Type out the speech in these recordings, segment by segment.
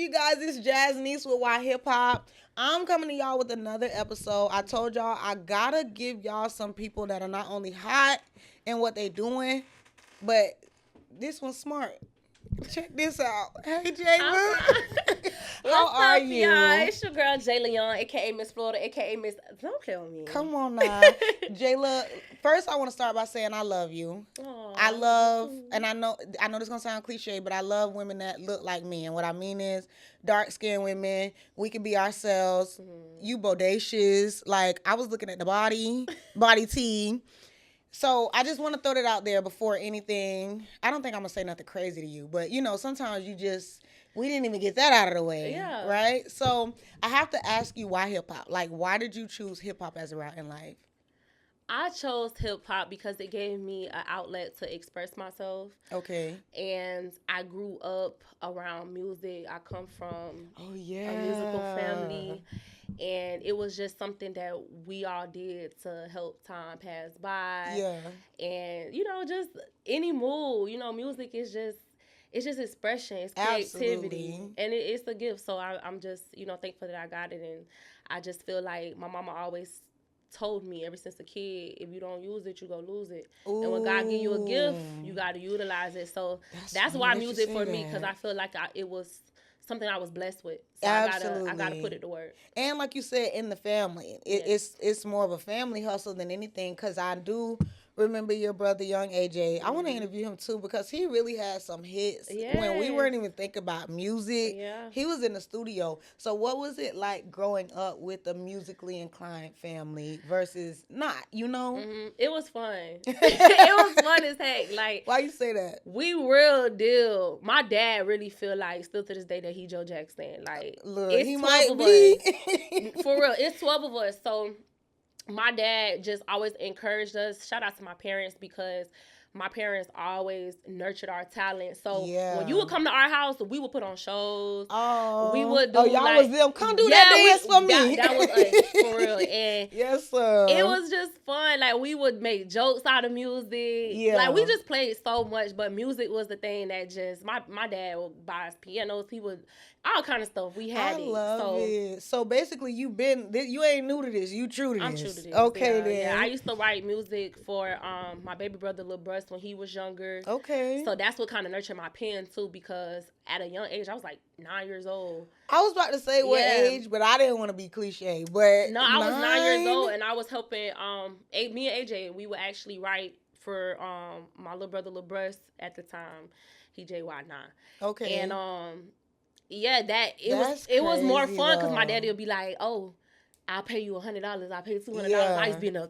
you guys? It's Jaznice with Why Hip Hop. I'm coming to y'all with another episode. I told y'all I gotta give y'all some people that are not only hot in what they doing, but this one's smart. Check this out. Hey, Jayla. How are you? Y'all? It's your girl, Jayla Young, a.k.a. Miss Florida, a.k.a. Miss... Don't play with me. Come on now. Jayla, first I want to start by saying I love you. Aww. I love, and I know this is going to sound cliche, but I love women that look like me. And what I mean is dark-skinned women. We can be ourselves. Mm-hmm. You bodacious. Like, I was looking at the body T. So I just want to throw that out there before anything. I don't think I'm going to say nothing crazy to you, but, you know, sometimes we didn't even get that out of the way, yeah. Right? So I have to ask you, why hip-hop? Like, why did you choose hip-hop as a route in life? I chose hip-hop because it gave me an outlet to express myself. Okay. And I grew up around music. I come from a musical family. And it was just something that we all did to help time pass by. Yeah. And, you know, just any mood. You know, music is just, it's just expression. It's creativity. Absolutely. And it's a gift. So I'm just, you know, thankful that I got it. And I just feel like my mama always told me ever since a kid, if you don't use it, you go lose it. Ooh. And when God give you a gift, you got to utilize it. So that's why music for me, because I feel like it was something I was blessed with. So Absolutely. I gotta put it to work. And like you said, in the family, it's more of a family hustle than anything, because I do remember your brother, Young AJ. I want to interview him too, because he really had some hits when we weren't even thinking about music. Yeah. He was in the studio. So what was it like growing up with a musically inclined family versus not, you know? Mm-hmm. It was fun. It was fun as heck. Like, why you say that? We real deal. My dad really feel like, still to this day, that he Joe Jackson. Like, look, it's he 12 might of be. us. For real, it's 12 of us. So my dad just always encouraged us. Shout out to my parents, because my parents always nurtured our talent. So when you would come to our house, we would put on shows. Oh, we would do y'all was them. Come do that dance for me. That was us, for real. And yes, sir. It was just fun. Like, we would make jokes out of music. Yeah. Like, we just played so much, but music was the thing that just, my dad would buy us pianos. He would, all kind of stuff. We had it. I love it. So basically, you ain't new to this. You true to this. I'm true to this. Okay, then. Yeah, I used to write music for my baby brother, Lil Bruce, when he was younger. Okay. So that's what kind of nurtured my pen, too, because at a young age, I was like 9 years old. I was about to say what age, but I didn't want to be cliche. But no, I was 9 years old, and I was helping me and AJ. We would actually write for my little brother, Lil Bruce, at the time. He JY9. Okay. And it was more fun, because my daddy would be like, "Oh, I'll pay you $100. I'll pay you $200. Yeah. I used to be in a...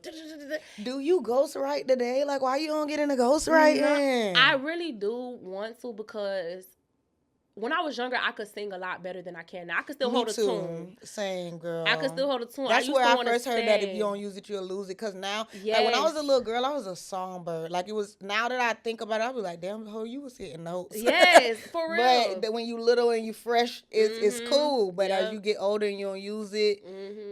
Do you ghostwrite today? Like, why you don't get into ghostwriting? I really do want to, because when I was younger, I could sing a lot better than I can now. I could still hold a tune. Same, girl. I could still hold a tune. That's where I first heard that if you don't use it, you'll lose it. Because now, like, when I was a little girl, I was a songbird. Like, it was, now that I think about it, I'll be like, damn, ho, you was hitting notes. Yes, for real. But when you little and you fresh, it's cool. But as you get older and you don't use it,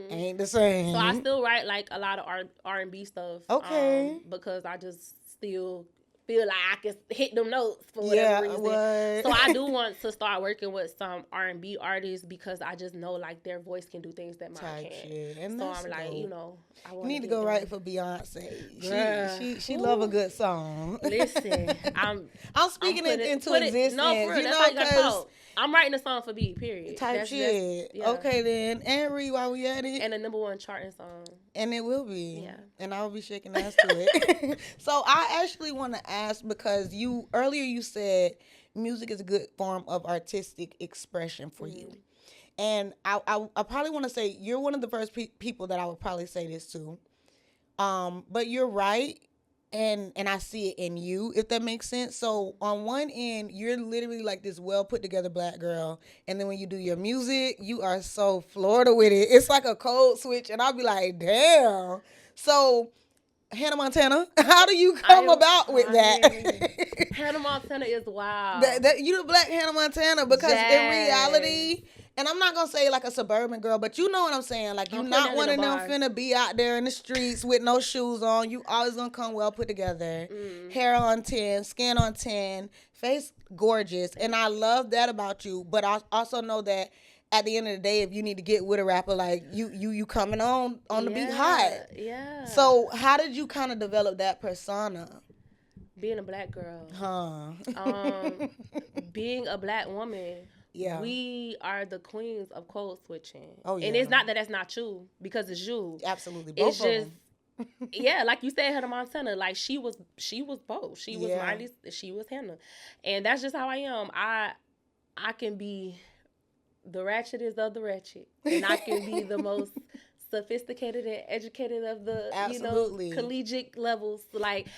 ain't the same. So I still write, like, a lot of R&B stuff. Okay. Because I just still feel like I can hit them notes for whatever reason. What? So I do want to start working with some R&B artists, because I just know, like, their voice can do things that mine can't. Shit. And so I'm like, you know, I want to need to go write for Beyonce. She love a good song. Listen, I'm speaking it into existence. No, for real, you that's know, how you gotta talk. I'm writing a song for B, period. That's shit. Okay, then. And Ree, while we at it. And a #1 charting song. And it will be. Yeah. And I will be shaking ass to it. So I actually want to ask, because earlier you said music is a good form of artistic expression for you. And I probably want to say you're one of the first people that I would probably say this to. But you're right. And I see it in you, if that makes sense. So on one end, you're literally like this well put together black girl. And then when you do your music, you are so Florida with it. It's like a code switch. And I'll be like, damn. So Hannah Montana, how do you come about with that? Hannah Montana is wild. You the black Hannah Montana, because in reality... And I'm not going to say like a suburban girl, but you know what I'm saying. Like, you're not one of them finna be out there in the streets with no shoes on. You always going to come well put together. Hair on 10, skin on 10, face gorgeous, and I love that about you. But I also know that at the end of the day, if you need to get with a rapper, like you coming on the beat hot. Yeah. So how did you kind of develop that persona? Being a black girl. Huh. Being a black woman. Yeah. We are the queens of code switching. Oh, yeah. And it's not that that's not you, because it's you. Absolutely. Both it's of just them. yeah, like you said, Hannah Montana, like she was both. She was Yeah. Miley, she was Hannah. And that's just how I am. I can be the ratchetest of the ratchet. And I can be the most sophisticated and educated of the Absolutely. Collegiate levels. Like,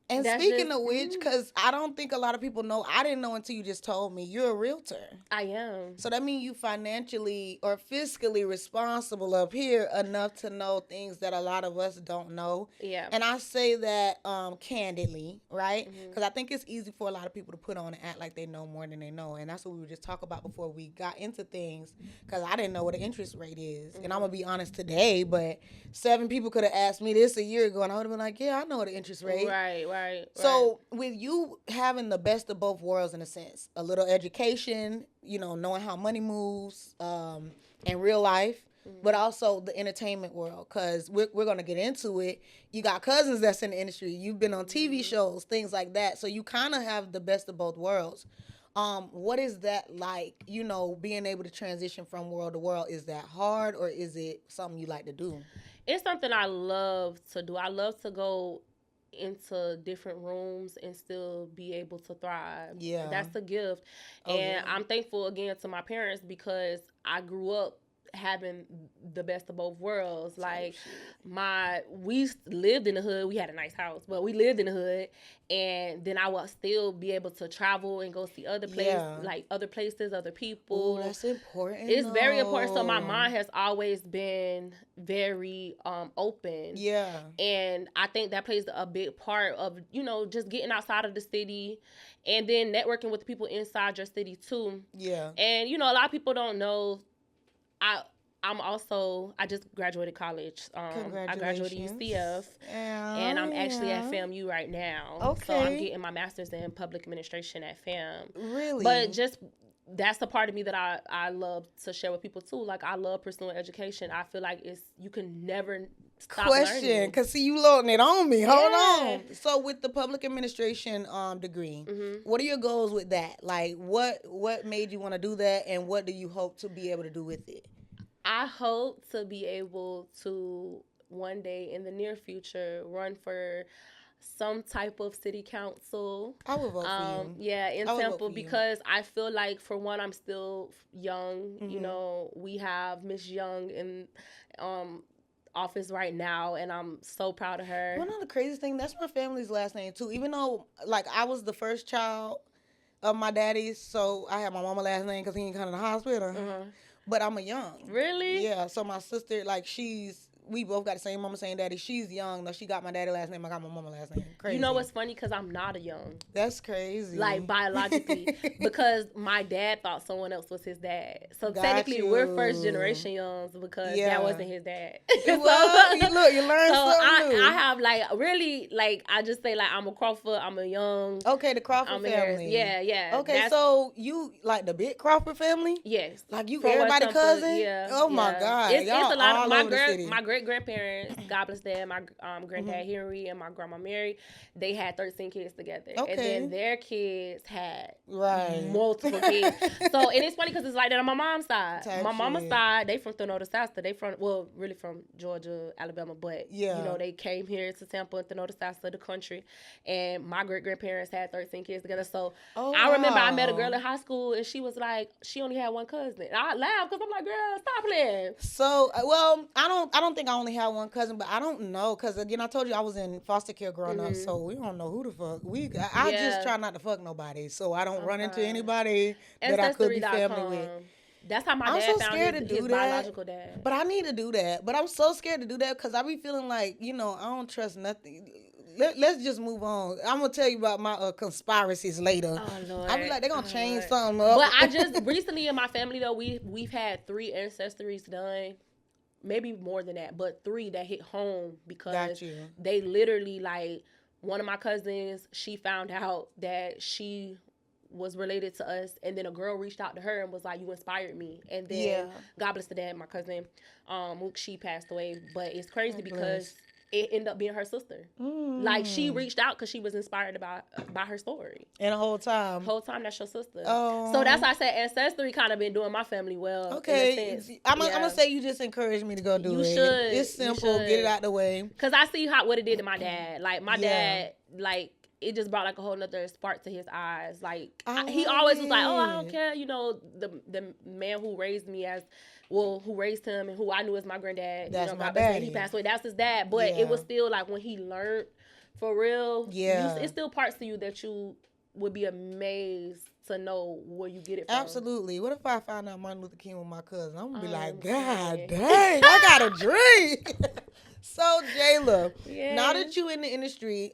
and that's speaking just, of which, because I don't think a lot of people know, I didn't know until you just told me, you're a realtor. I am. So that means you financially or fiscally responsible up here enough to know things that a lot of us don't know. Yeah. And I say that candidly, right? Because I think it's easy for a lot of people to put on and act like they know more than they know. And that's what we were just talking about before we got into things, because I didn't know what the interest rate is. And I'm going to be honest today, but 7 people could have asked me this a year ago, and I would have been like, yeah, I know the interest rate. Right. So with you having the best of both worlds, in a sense, a little education, knowing how money moves in real life, but also the entertainment world, because we're going to get into it. You got cousins that's in the industry. You've been on TV shows, things like that. So you kind of have the best of both worlds. What is that like, being able to transition from world to world? Is that hard, or is it something you like to do? It's something I love to do. I love to go into different rooms and still be able to thrive. Yeah. That's a gift. And I'm thankful again to my parents, because I grew up having the best of both worlds. Like, we lived in the hood. We had a nice house, but we lived in the hood, and then I would still be able to travel and go see other places, like other places, other people. Ooh, that's important. It's very important. So my mind has always been very open. Yeah. And I think that plays a big part of, just getting outside of the city, and then networking with the people inside your city too. Yeah. And a lot of people don't know, I just graduated college. I graduated UCF, and I'm actually at FAMU right now. Okay. So I'm getting my master's in public administration at FAM. Really? But that's the part of me that I love to share with people too. Like, I love pursuing education. I feel like you can never stop learning. Because see, you loading it on me. Hold on. So with the public administration degree, what are your goals with that? Like, what made you want to do that, and what do you hope to be able to do with it? I hope to be able to one day in the near future run for some type of city council. I would vote for you. Yeah, in Tampa, because I feel like, for one, I'm still young. We have Miss Young in office right now, and I'm so proud of her. One of the craziest thing, that's my family's last name too. Even though, like, I was the first child of my daddy's, so I had my mama last name because he ain't kind of in the hospital. But I'm a Young. Really? Yeah. So my sister, like, we both got the same mama, same daddy. She's Young. No, she got my daddy last name. I got my mama last name. Crazy. You know what's funny? Because I'm not a Young. That's crazy. Like, biologically. Because my dad thought someone else was his dad. So technically, we're first generation Youngs, because that wasn't his dad. Well, you learned something new. I have, like, really, like, I just say, like, I'm a Crawford, I'm a Young. Okay, the Crawford family. Yeah. Okay, so you, like, the big Crawford family? Yes. Like, you everybody cousin? Yeah. Oh, my God. It's a lot of my great-grandparents, God bless them, my granddad Henry and my grandma Mary, they had 13 kids together. Okay. And then their kids had multiple kids. So, and it's funny because it's like that on my mom's side. My mama's side, they from Thanota-Shasta. They really from Georgia, Alabama, but, they came here to Tampa and Thanota-Shasta, the country. And my great-grandparents had 13 kids together. So, I remember I met a girl in high school, and she was like, she only had one cousin. And I laughed because I'm like, girl, stop playing. So, well, I don't think I only had one cousin, but I don't know, because, again, I told you I was in foster care growing up, so we don't know who the fuck. I just try not to fuck nobody, so I don't run into anybody that I could be family with. That's how my dad found his biological dad. But I need to do that. But I'm so scared to do that, because I be feeling like, I don't trust nothing. Let's just move on. I'm going to tell you about my conspiracies later. Oh, Lord. I be like, they're going to change something up. But I just, recently in my family, though, we've had 3 ancestries done. Maybe more than that, but 3 that hit home, because they literally, like, one of my cousins, she found out that she was related to us, and then a girl reached out to her and was like, "You inspired me." And then Yeah. God bless the dad, my cousin, she passed away. But it's crazy God because bless. it ended up being her sister. Like she reached out because she was inspired by her story. And the whole time. Whole time that's your sister. Oh. So that's why I said ancestry kind of been doing my family well. Okay. In a sense. I'm gonna say you just encouraged me to go do You it. should. It's simple. Get it out the way. Cause I see what it did to my dad. Like my dad, like it just brought like a whole nother spark to his eyes. Like he always was like, "Oh, I don't care." You know, the man who raised me who raised him and who I knew as my granddad. That's you know, my daddy. He passed away. That's his dad. But it was still like when he learned for real. Yeah. It's still parts of you that you would be amazed to know where you get it from. Absolutely. What if I found out Martin Luther King was my cousin? I'm gonna be like, God dang, I got a dream. So Jayla, now that you in the industry,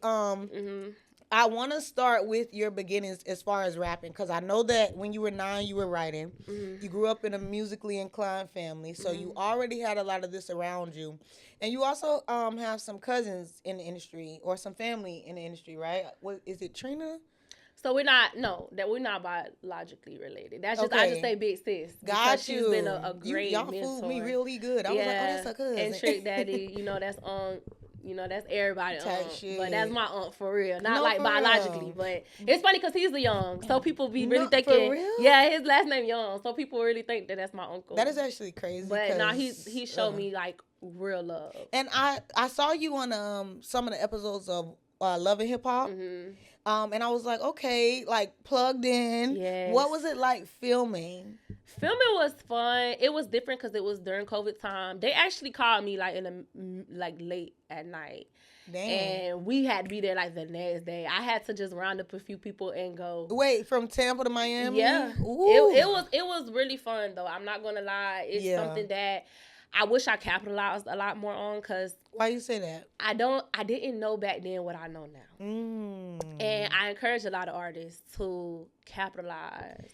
I want to start with your beginnings as far as rapping, because I know that when you were 9, you were writing. You grew up in a musically inclined family, so you already had a lot of this around you. And you also have some cousins in the industry or some family in the industry, right? What is it, Trina? So we're not biologically related. That's just I just say big sis. Got you. She's been a great y'all mentor. fooled me really good. I was like, oh, that's her cousin. And Trick Daddy, that's that's everybody. Shit. But that's my aunt for real. Not No, like for biologically, real. but it's funny because he's the Young. So people be really thinking, for real? yeah, his last name Young. So people really think that that's my uncle. That is actually crazy. But nah, he showed me like real love. And I saw you on some of the episodes of Love and Hip Hop. And I was like, okay, like plugged in. Yes. What was it like filming? Filming was fun. It was different because it was during COVID time. They actually called me like late at night. Damn. And we had to be there like the next day. I had to just round up a few people and go. Wait, from Tampa to Miami? Yeah. It was really fun though. I'm not gonna lie. It's something that I wish I capitalized a lot more on, because why you say that? I didn't know back then what I know now. And I encourage a lot of artists to capitalize.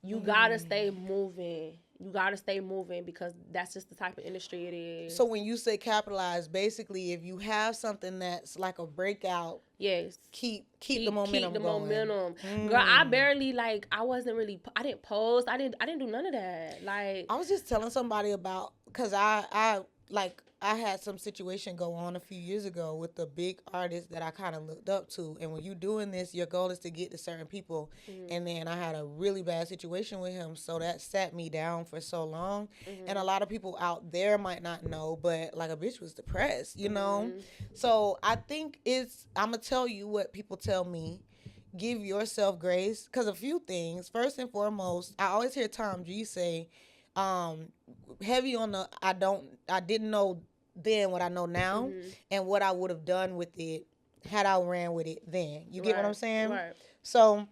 You gotta stay moving. You gotta stay moving, because that's just the type of industry it is. So when you say capitalize, basically if you have something that's like a breakout, yes, keep the momentum going. Girl, I barely I didn't post. I didn't do none of that. Like I was just telling somebody about, because I had some situation go on a few years ago with a big artist that I kind of looked up to. And when you're doing this, your goal is to get to certain people. And then I had a really bad situation with him. So that sat me down for so long. And a lot of people out there might not know, but like a bitch was depressed, you know? So I think I'm going to tell you what people tell me. Give yourself grace. Because a few things. First and foremost, I always hear Tom G say, heavy on the I didn't know then what I know now, and what I would have done with it had I ran with it then. You get what I'm saying? Right. So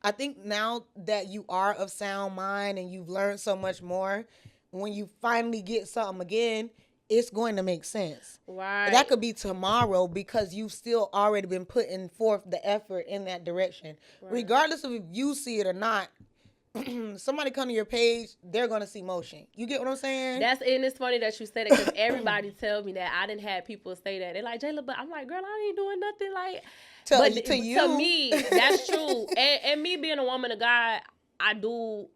I think now that you are of sound mind and you've learned so much more, when you finally get something again, it's going to make sense. Right. That could be tomorrow, because you've still already been putting forth the effort in that direction. Right. Regardless of if you see it or not, somebody come to your page, they're gonna see motion. You get what I'm saying? And it's funny that you said it, because everybody tell me that. I didn't have people say that. They're like, Jayla, but I'm like, girl, I ain't doing nothing. Like, to me, that's true. And me being a woman of God, I do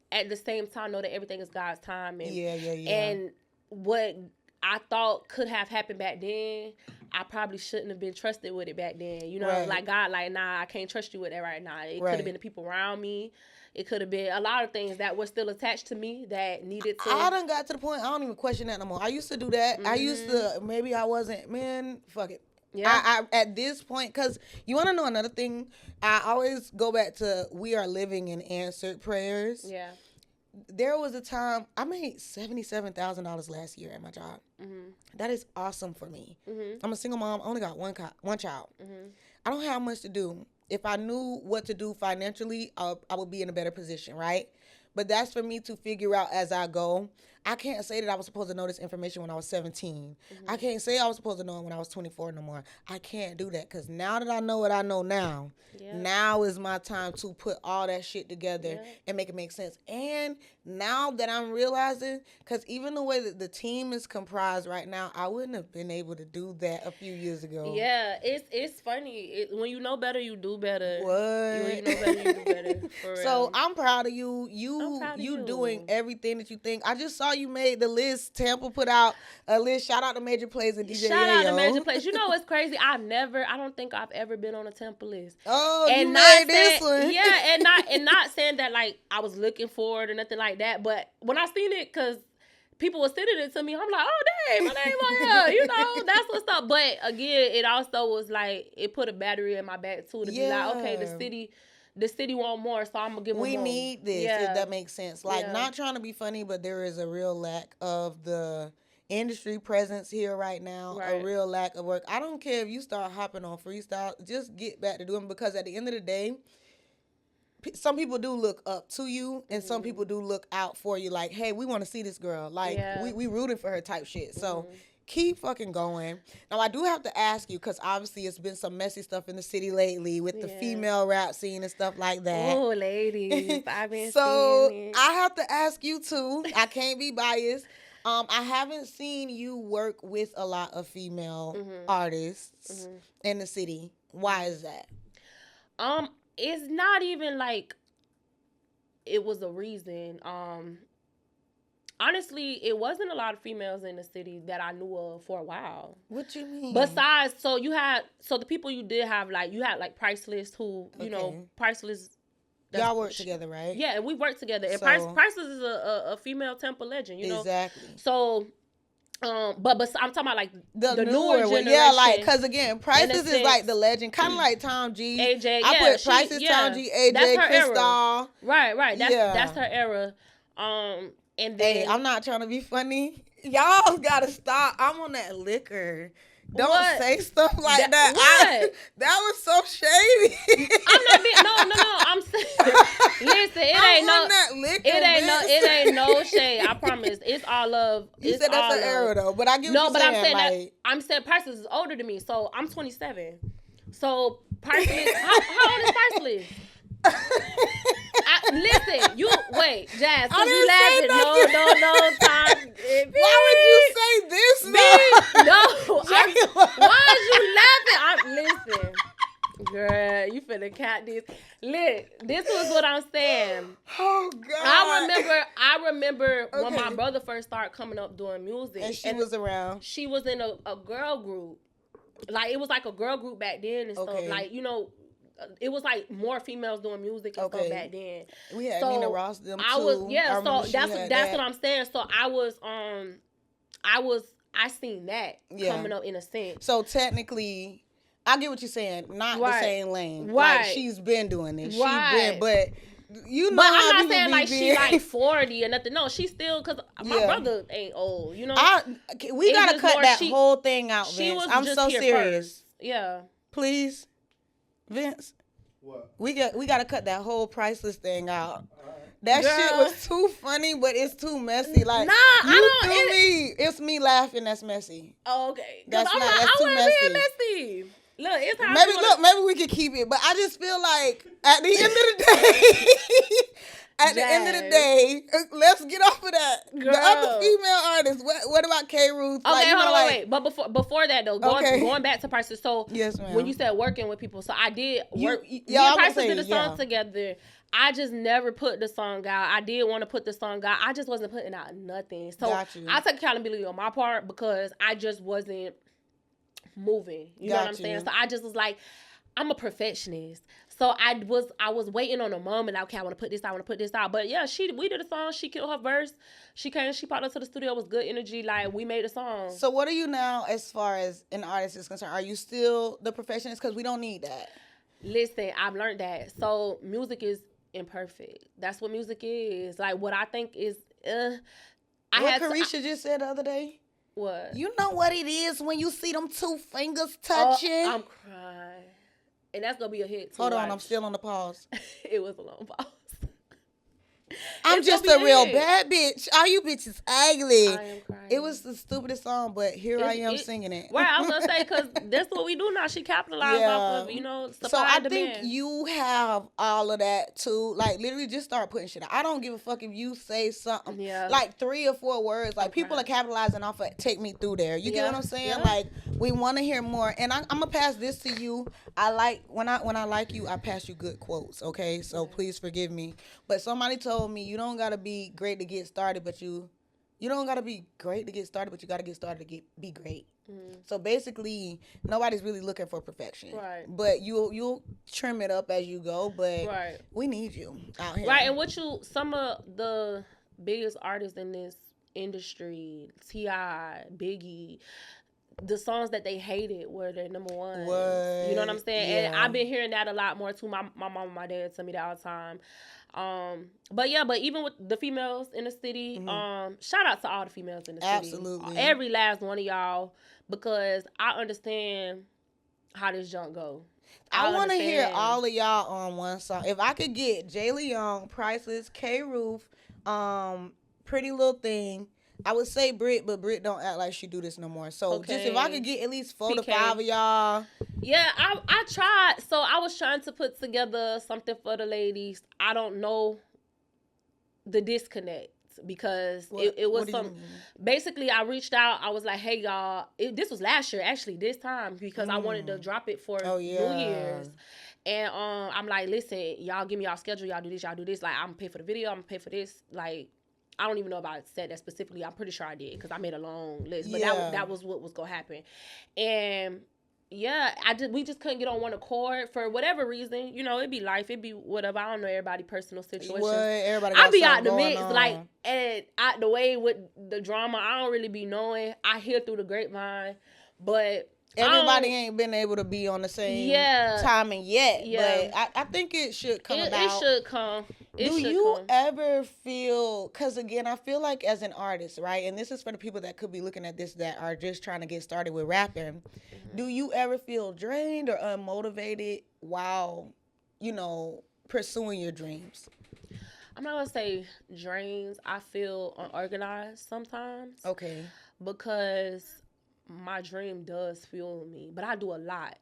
at the same time know that everything is God's time. And, yeah. And what I thought could have happened back then, I probably shouldn't have been trusted with it back then. You know, like God, like, nah, I can't trust you with that right now. It could have been the people around me. It could have been a lot of things that were still attached to me that needed to. I done got to the point, I don't even question that no more. I used to do that. I used to, maybe I wasn't, man, fuck it. Yeah. I at this point, because you want to know another thing? I always go back to, we are living in answered prayers. Yeah. There was a time, I made $77,000 last year at my job. That is awesome for me. I'm a single mom. I only got one child. I don't have much to do. If I knew what to do financially, I would be in a better position, right? but that's for me to figure out as I go. I can't say that I was supposed to know this information when I was 17. I can't say I was supposed to know it when I was 24 no more. I can't do that because now that I know what I know now, now is my time to put all that shit together and make it make sense. And now that I'm realizing, because even the way that the team is comprised right now, I wouldn't have been able to do that a few years ago. Yeah, it's funny. When you know better, you do better. What? When you know better, you do better. For So real. I'm proud of you. You doing everything that you think. I just saw you made the list. Tampa put out a list. Shout out to Major Plays and DJ Shout Yayo. out to Major Plays. You know what's crazy? I don't think I've ever been on a Tampa list. Oh, and you made this one. Yeah, and not saying that like I was looking for it or nothing like that. But when I seen it, because people were sending it to me, I'm like, oh dang, my name on here. You know, that's what's up. But again, it also was like it put a battery in my back too to be like, okay, the city want more, so I'm gonna give them more. We need this, if that makes sense. Like, not trying to be funny, but there is a real lack of the industry presence here right now. A real lack of work. I don't care if you start hopping on freestyle, just get back to doing, because at the end of the day, some people do look up to you, and some people do look out for you. Like, hey, we want to see this girl. Like, we rooting for her type shit. So keep fucking going. Now, I do have to ask you, because obviously it's been some messy stuff in the city lately with the female rap scene and stuff like that. Oh, ladies, I've been so seeing it. I have to ask you too. I can't be biased. I haven't seen you work with a lot of female artists in the city. Why is that? It's not even like it was a reason. Honestly, it wasn't a lot of females in the city that I knew of for a while. What you mean? Besides, the people you did have, like, you had like Priceless, who, you know, Priceless. Y'all work together, right? Yeah, and we work together. And Priceless is a female Temple legend, you know? Exactly. So, but I'm talking about like the newer generation. Yeah, like, because again, Priceless is like the legend, kind of like Tom G. AJ, I put Priceless, Tom G, AJ, Crystal. Right. That's her era. And then, hey, I'm not trying to be funny. Y'all gotta stop. I'm on that liquor. Don't say stuff like that. That was so shady. I'm not being no. I'm saying, listen, it ain't no shade. I promise. It's all love. You said that's an era though, but I get what you're saying. I'm saying like, I'm saying Priceless is older than me, so I'm 27. So Priceless, how old is Priceless? Listen, Jazz, because you laughing. No, time. Why would you say this, man? No. Why is you laughing? Listen, girl, you finna cat this. This was what I'm saying. Oh, God. I remember when my brother first started coming up doing music. And she was around. She was in a girl group. Like, it was like a girl group back then and stuff. Like, you know, it was like more females doing music and stuff back then. We had Nina Ross them too. That's what I'm saying. So I seen that coming up in a sense. So technically, I get what you're saying. Not the same lane. Right. Like, she's been doing this. Right. She's been, but you know, but I'm not saying like she like 40 or nothing. No, she's still, because my brother ain't old. You know, we gotta cut that whole thing out, Vince. I'm so serious. First. Yeah, please. Vince, what? We gotta cut that whole Priceless thing out. That shit was too funny, but it's too messy. Like, it's me laughing. That's messy. Oh, okay. That's too messy. Look, it's how maybe we could keep it, but I just feel like at the end of the day, let's get off of that. Girl. The other female artists. What about K. Ruth? Okay, like, hold on, wait. But before that though, going back to Priceless. So yes, ma'am. When you said working with people, so I did work. Me and Priceless did a song together. I just never put the song out. I did want to put the song out. I just wasn't putting out nothing. So I took accountability on my part because I just wasn't moving. You know what I'm saying? So I just was like, I'm a perfectionist. So I was waiting on a moment. Okay, I want to put this out. But yeah, we did a song. She killed her verse. She popped up to the studio. It was good energy. Like, we made a song. So what are you now as far as an artist is concerned? Are you still the perfectionist? Because we don't need that. Listen, I've learned that. So music is imperfect. That's what music is. Like, what I think is, what Carisha just said the other day? What? You know what it is when you see them two fingers touching? I'm crying. And that's going to be a hit too. Hold on, I'm still on the pause. It was a long pause. I'm just a real bad bitch. All you bitches ugly. I am crying. It was the stupidest song, but here I am singing it. Right, I was gonna say, because that's what we do now. She capitalized off of, supply so I and demand. think you have all of that too. Like, literally just start putting shit out. I don't give a fuck if you say something like 3 or 4 words. Like, people are capitalizing off of take me through there. You get what I'm saying? Like, we want to hear more. And I'm gonna pass this to you. I like when I like you, I pass you good quotes. Okay, so please forgive me. But somebody told me you don't gotta be great to get started, but you don't gotta be great to get started, but you gotta get started to be great. So basically, nobody's really looking for perfection. Right. But you'll trim it up as you go. But we need you out here. Right. And some of the biggest artists in this industry, T.I., Biggie, the songs that they hated were their number one. You know what I'm saying? Yeah. And I've been hearing that a lot more too. My mom and my dad tell me that all the time. But even with the females in the city, shout out to all the females in the city. Absolutely. Every last one of y'all, because I understand how this junk go. I want to hear all of y'all on one song. If I could get Jayla Young, Priceless, K. Roof, Pretty Little Thing, I would say Brit, but Brit don't act like she do this no more. So just if I could get at least 4 to 5 of y'all. Yeah, I tried. So I was trying to put together something for the ladies. I don't know the disconnect because it was some. Basically, I reached out. I was like, hey, y'all. This was last year, actually, this time, because I wanted to drop it for New Year's. And I'm like, listen, y'all give me y'all schedule. Y'all do this. Y'all do this. Like, I'm going to pay for the video. I'm going to pay for this. Like, I don't even know if I said that specifically. I'm pretty sure I did because I made a long list. But that was what was going to happen. And we just couldn't get on one accord for whatever reason. You know, it'd be life. It'd be whatever. I don't know everybody's personal situations. I be out the mix. Like, and out the way with the drama. I don't really be knowing. I hear through the grapevine. But everybody ain't been able to be on the same timing yet. But I think it should come about. It should come. Do you ever feel, because again, I feel like as an artist, right, and this is for the people that could be looking at this that are just trying to get started with rapping, do you ever feel drained or unmotivated while, pursuing your dreams? I'm not going to say drains. I feel unorganized sometimes. Okay. Because my dream does fuel me, but I do a lot.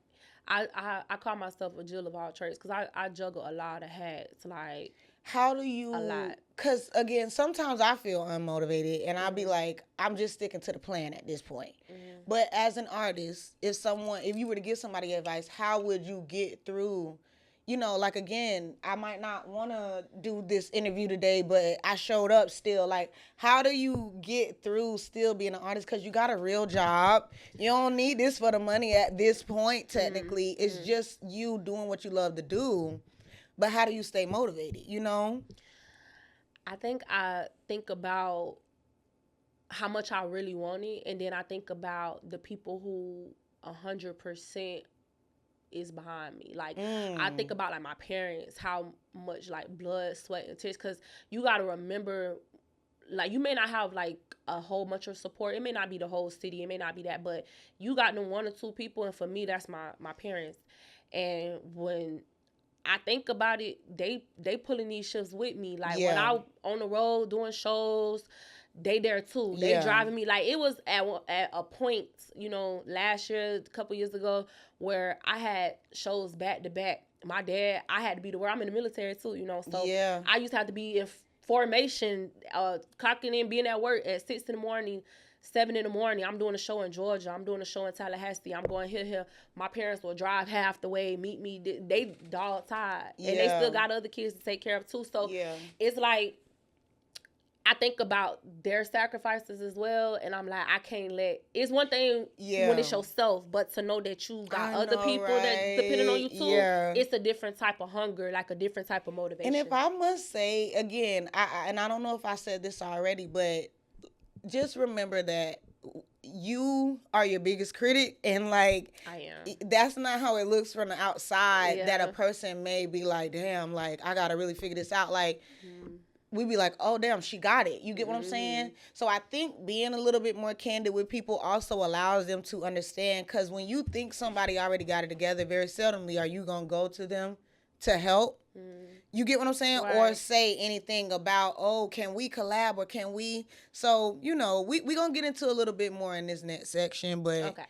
I call myself a Jill of all trades because I juggle a lot of hats. Like, how do you? A lot. Because again, sometimes I feel unmotivated, and I'll be like, I'm just sticking to the plan at this point. But as an artist, if you were to give somebody advice, how would you get through? Like, again, I might not want to do this interview today, but I showed up still. Like, how do you get through still being an artist? Because you got a real job. You don't need this for the money at this point, technically. It's just you doing what you love to do. But how do you stay motivated, I think about how much I really want it, and then I think about the people who 100% is behind me. Like, I think about, like, my parents, how much, like, blood, sweat, and tears, because you got to remember, like, you may not have, like, a whole bunch of support. It may not be the whole city. It may not be that, but you got them 1 or 2 people, and for me, that's my parents. And when I think about it, they pulling these shifts with me. Like, when I on the road doing shows, they there too. They driving me. Like, it was at a point, last year, a couple years ago, where I had shows back to back. My dad, I had to be to where I'm in the military too, So I used to have to be in formation, clocking in, being at work at 6 in the morning, 7 in the morning. I'm doing a show in Georgia. I'm doing a show in Tallahassee. I'm going here. My parents will drive half the way, meet me. They dog tired. And they still got other kids to take care of too. So it's like, I think about their sacrifices as well, and I'm like, I can't it's one thing when it's yourself, but to know that you got other people that depending on you too, it's a different type of hunger, like a different type of motivation. And if I must say, again, I don't know if I said this already, but just remember that you are your biggest critic, and like, I am. That's not how it looks from the outside, that a person may be like, damn, like, I gotta really figure this out. Like, we be like, oh, damn, she got it. You get what I'm saying? So I think being a little bit more candid with people also allows them to understand, because when you think somebody already got it together, very seldomly are you going to go to them to help. You get what I'm saying? Right. Or say anything about, oh, can we collab or can we? So, we going to get into a little bit more in this next section, but. Okay.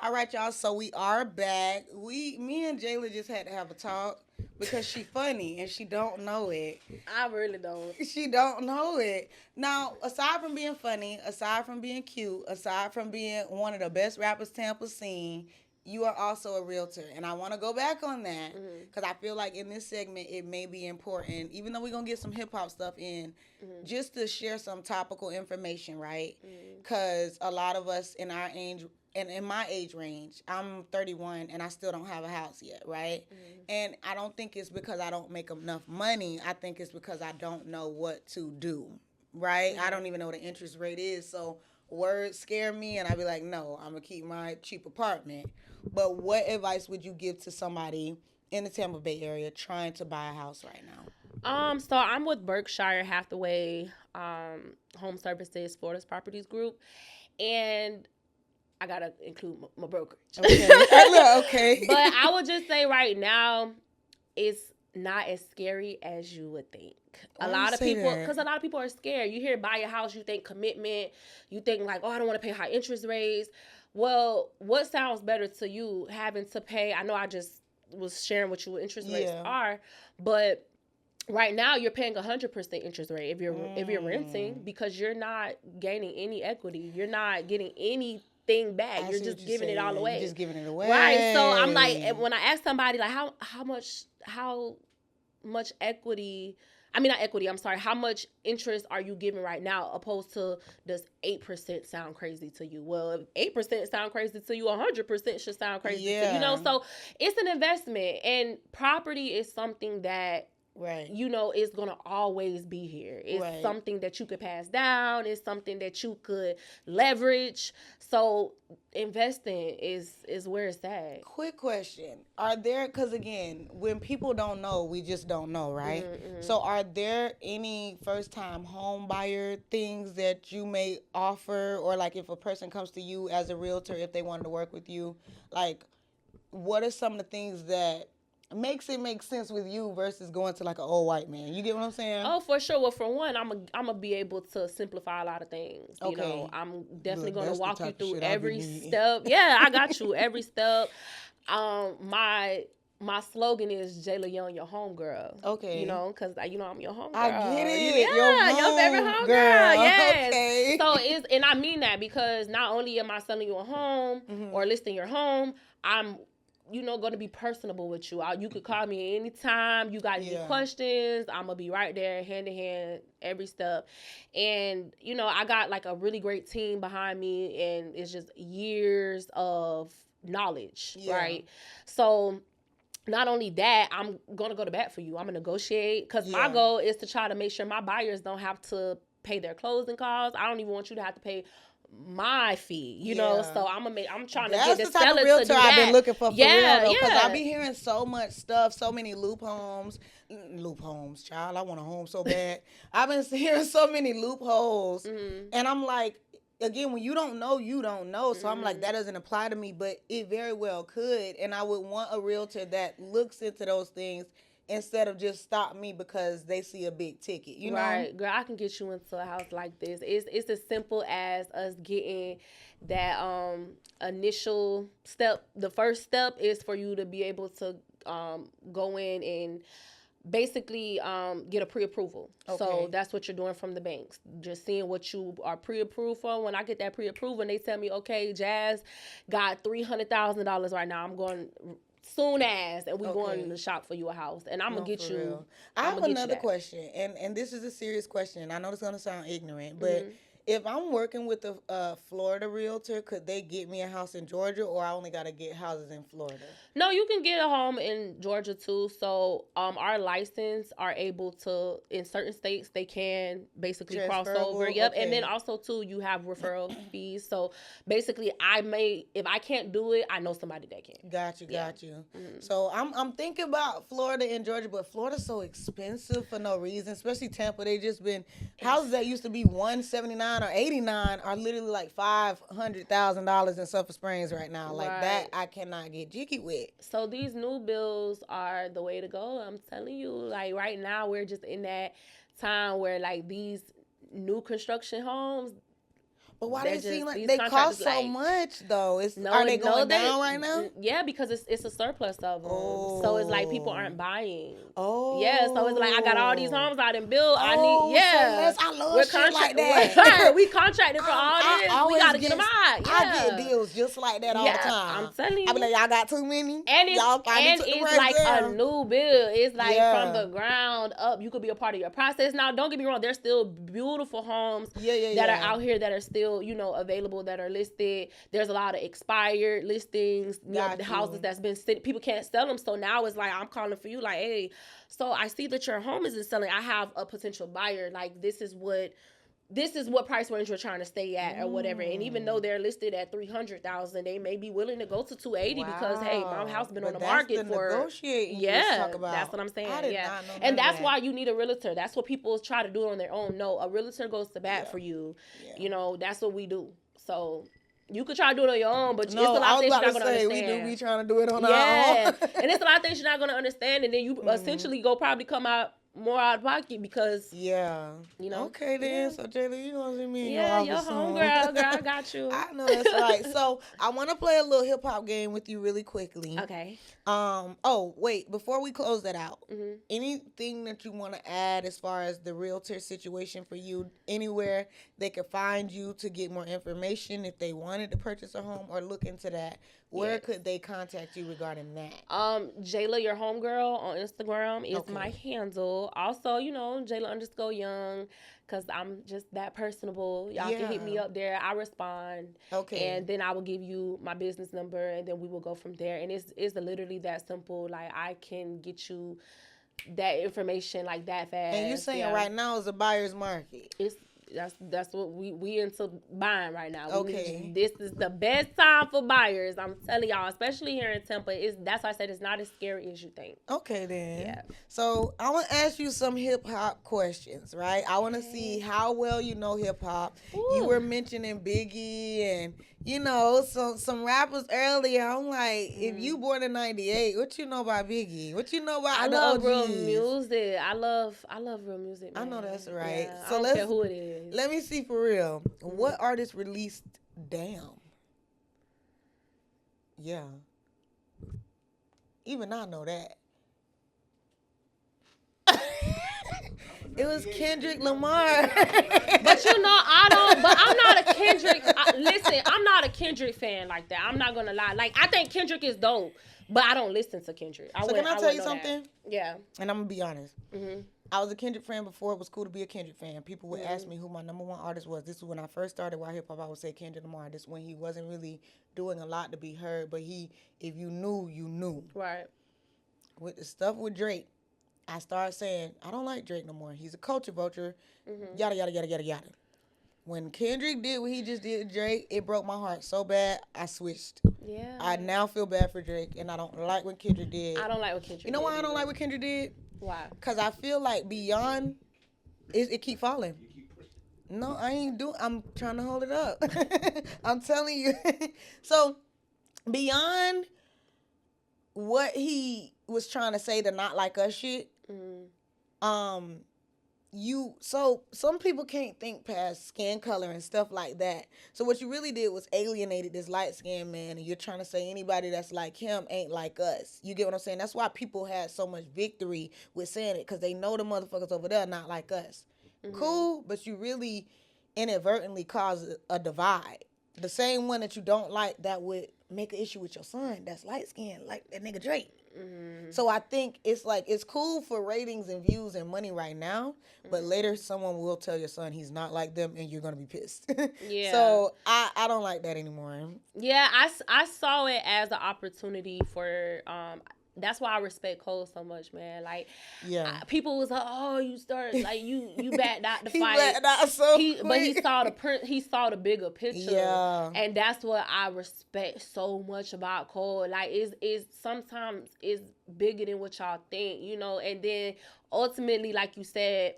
All right, y'all. So we are back. Me and Jayla just had to have a talk because she funny and she don't know it. I really don't. She don't know it. Now, aside from being funny, aside from being cute, aside from being one of the best rappers Tampa seen, you are also a realtor. And I want to go back on that because I feel like in this segment it may be important, even though we're going to get some hip-hop stuff in, just to share some topical information, right? Because a lot of us in our age, and in my age range, I'm 31 and I still don't have a house yet, right? And I don't think it's because I don't make enough money. I think it's because I don't know what to do, right? I don't even know what the interest rate is. So words scare me and I be like, no, I'm going to keep my cheap apartment. But what advice would you give to somebody in the Tampa Bay area trying to buy a house right now? So I'm with Berkshire Hathaway Home Services Florida's Properties Group, and I gotta include my brokerage. Okay. Okay. But I would just say right now, it's not as scary as you would think. A lot of people are scared. You hear buy a house, you think commitment, you think like, oh, I don't want to pay high interest rates. Well, what sounds better to you, having to pay? I know I just was sharing with you what interest rates are, but right now you're paying 100% interest rate if you're renting, because you're not gaining any equity. You're not getting anything back. You're just giving it all away. You're just giving it away. Right. So I'm like, when I ask somebody like how much equity, how much interest are you giving right now, opposed to does 8% sound crazy to you? Well, if 8% sound crazy to you, 100% should sound crazy to you. So it's an investment, and property is something that is going to always be here. It's something that you could pass down. It's something that you could leverage. So investing is where it's at. Quick question. Because again, when people don't know, we just don't know, right? So are there any first-time home buyer things that you may offer, or like if a person comes to you as a realtor, if they wanted to work with you, like what are some of the things that makes it make sense with you versus going to like an old white man? You get what I'm saying? Oh, for sure. Well, for one, I'm gonna be able to simplify a lot of things. Okay. You know, I'm definitely gonna walk you through every step. Yeah, I got you every step. My slogan is Jayla Young, your homegirl. Okay. You know, because I'm your homegirl. I get it. Yeah, your favorite homegirl. Yes. Okay. So and I mean that, because not only am I selling you a home or listing your home, I'm going to be personable with you. You could call me anytime. You got any questions, I'm going to be right there, hand in hand, every step. And, I got like a really great team behind me, and it's just years of knowledge, right? So not only that, I'm going to go to bat for you. I'm going to negotiate, because my goal is to try to make sure my buyers don't have to pay their closing costs. I don't even want you to have to pay my fee, you know. So I'm trying to get the seller to do that. I've been looking for real though, because I be hearing so much stuff, so many loopholes, child. I want a home so bad. I've been hearing so many loopholes, and I'm like, again, when you don't know, you don't know. So I'm like, that doesn't apply to me, but it very well could, and I would want a realtor that looks into those things instead of just stop me because they see a big ticket, you know? Right. Girl, I can get you into a house like this. It's as simple as us getting that initial step. The first step is for you to be able to go in and basically get a pre-approval. Okay. So that's what you're doing from the banks. Just seeing what you are pre-approved for. When I get that pre-approval and they tell me, okay, Jazz got $300,000 right now, I'm going soon as, and we're going to shop for you a house, and I'm gonna get you. Real. I have another question, and this is a serious question. I know it's gonna sound ignorant, but if I'm working with a Florida realtor, could they get me a house in Georgia, or I only gotta get houses in Florida? No, you can get a home in Georgia too. So our license are able to, in certain states, they can basically cross over. Yep. Okay. And then also too, you have referral fees. So basically, if I can't do it, I know somebody that can. Got you. So I'm thinking about Florida and Georgia, but Florida's so expensive for no reason, especially Tampa. They just been houses that used to be $179 $79 or $89 are literally like $500,000 in Sulphur Springs right now. Like that, I cannot get jiggy with. So these new builds are the way to go. I'm telling you, like right now, we're just in that time where like these new construction homes. But why does it seem like they cost so much though? Are they going down right now? Yeah, because it's a surplus of them. Oh. So it's like people aren't buying. Oh. Yeah, so it's like I got all these homes I didn't build. I need I love shit like that. We contracted for all this. We gotta get them out. Yeah. I get deals just like that all the time. I'm telling you. I be like, y'all got too many. And it's like down. A new build. It's like from the ground up. You could be a part of your process. Now, don't get me wrong. There's still beautiful homes that are out here that are still, available, that are listed. There's a lot of expired listings, the houses that's been sitting. People can't sell them. So now it's like, I'm calling for you like, hey, so I see that your home isn't selling. I have a potential buyer. Like, this is what price range you're trying to stay at or whatever. And even though they're listed at $300,000, they may be willing to go to $280 because, hey, my house been on the market for negotiating. That's what I'm saying. I did not know and that's why you need a realtor. That's what people try to do on their own. No, a realtor goes to bat for you. That's what we do. So you could try to do it on your own, but it's a lot of things you're not going to understand. We do be trying to do it on our own. And it's a lot of things you're not going to understand, and then you essentially probably come out more out of pocket because okay then. So Jayla, you gonna see me in your homegirl, girl, I got you. I know that's right. So I want to play a little hip hop game with you really quickly. Okay. Oh wait, before we close that out, anything that you want to add as far as the realtor situation for you? Anywhere they could find you to get more information if they wanted to purchase a home or look into that? Where could they contact you regarding that? Jayla, your homegirl on Instagram is my handle. Also, Jayla_Young, because I'm just that personable. Y'all can hit me up there. I respond. Okay. And then I will give you my business number, and then we will go from there. And it's literally that simple. Like, I can get you that information like that fast. And you're saying right now is a buyer's market. That's what we into buying right now. This is the best time for buyers. I'm telling y'all, especially here in Tampa. That's why I said it's not as scary as you think. Okay, then. Yeah. So I want to ask you some hip hop questions, right? I want to see how well you know hip hop. You were mentioning Biggie and some rappers earlier. I'm like, if you born in '98, what you know about Biggie? What you know about the OGs? I love real music. I love real music, man. I know that's right. Yeah, so I don't care who it is. Let me see for real. What artist released Damn? Yeah. Even I know that. It was Kendrick Lamar. But I'm not a Kendrick. Listen, I'm not a Kendrick fan like that. I'm not going to lie. Like, I think Kendrick is dope, but I don't listen to Kendrick. Can I tell you something? That. Yeah. And I'm going to be honest. I was a Kendrick fan before it was cool to be a Kendrick fan. People would ask me who my number one artist was. This is when I first started Wild Hip Hop. I would say Kendrick Lamar. This when he wasn't really doing a lot to be heard, but if you knew, you knew. Right. With the stuff with Drake, I started saying, I don't like Drake no more. He's a culture vulture. Yada, yada, yada, yada, yada. When Kendrick did what he just did to Drake, it broke my heart so bad, I switched. Yeah. I now feel bad for Drake, and I don't like what Kendrick did. I don't like what Kendrick did. You know why I don't like what Kendrick did? Why? Because I feel like beyond, it keep falling. No, I ain't doing. I'm trying to hold it up. I'm telling you. So, beyond what he was trying to say, the not like us shit, so some people can't think past skin color and stuff like that. So what you really did was alienated this light skinned man, and you're trying to say anybody that's like him ain't like us. You get what I'm saying? That's why people had so much victory with saying it, because they know the motherfuckers over there are not like us. Cool, but you really inadvertently caused a divide. The same one that you don't like that would make an issue with your son that's light skinned, like that nigga Drake. So I think it's like, it's cool for ratings and views and money right now, but later someone will tell your son he's not like them, and you're gonna be pissed. Yeah. So I don't like that anymore. Yeah, I saw it as an opportunity for that's why I respect Cole so much, man. Like, people was like, "Oh, you start like you backed out the fight." Backed out so quick. But he saw the bigger picture, and that's what I respect so much about Cole. Like, is sometimes it's bigger than what y'all think, And then ultimately, like you said,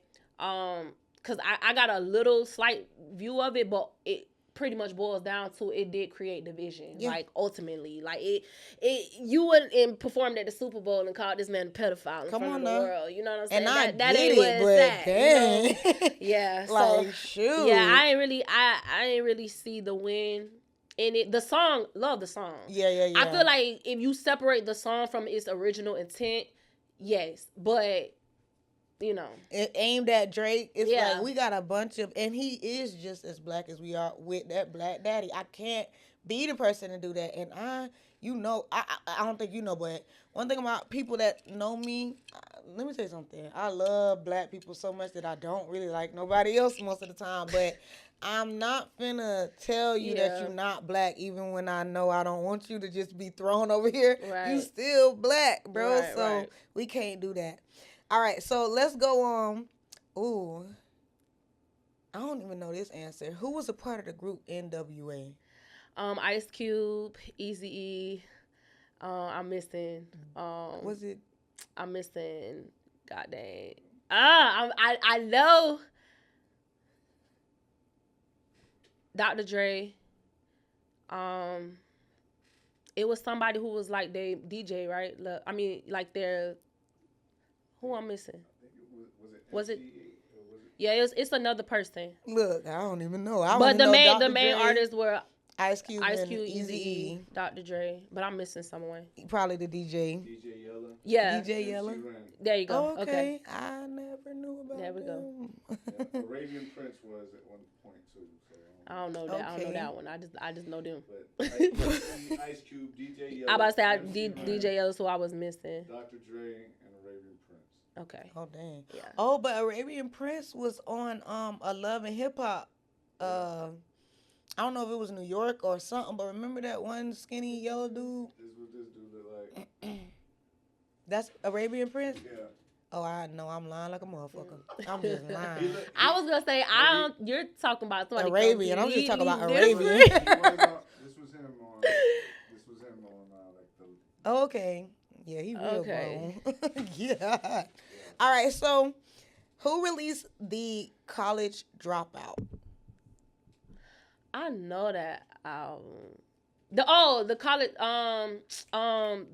because I got a little slight view of it, but it pretty much boils down to it did create division. Yeah. Like ultimately, like it you wouldn't performed at the Super Bowl and called this man a pedophile in front of the world. You know what I'm saying? And that ain't what it's at. Dang. You know? Yeah. Like, so shoot. yeah, I ain't really see the win in it. The song, love the song. Yeah. I feel like if you separate the song from its original intent, yes, but. You know, it aimed at Drake. It's like we got a bunch of, and he is just as black as we are with that black daddy. I can't be the person to do that. And I don't think you know, but one thing about people that know me, let me tell you something. I love black people so much that I don't really like nobody else most of the time. But I'm not finna tell you that you're not black, even when I know I don't want you to just be thrown over here. Right. You still black, bro. So we can't do that. All right, so let's go on. Ooh, I don't even know this answer. Who was a part of the group NWA? Ice Cube, Eazy-E. I'm missing. Was it? I'm missing. God dang. I know. Dr. Dre. It was somebody who was like their DJ, right? I mean, like their. Who I'm missing? Was it? Yeah, it's another person. Look, I don't even know. But the main artists were Ice Cube, Eazy-E, Dr. Dre. But I'm missing someone. Probably the DJ. DJ Yella. Yeah. DJ Yella. There you go. Oh, okay. I never knew about There we go. Yeah, Arabian Prince was at one point too. So, I don't know that. Okay. I don't know that one. I just know them. But Ice Cube, DJ Yella. I about to say DJ Yella, so I was missing. Dr. Dre and Arabian Prince. Okay. Oh dang. Yeah. Oh, but Arabian Prince was on a Love and Hip Hop. I don't know if it was New York or something, but remember that one skinny yellow dude? This is what this dude look like. That's Arabian Prince? Yeah. Oh, I know. I'm lying like a motherfucker. I'm just lying. I was gonna say you're talking about somebody Arabian. I'm just talking about Arabian. This was him on like the. Oh, okay. Yeah, he real grown. Yeah. All right. So, who released the College Dropout? I know that album. The college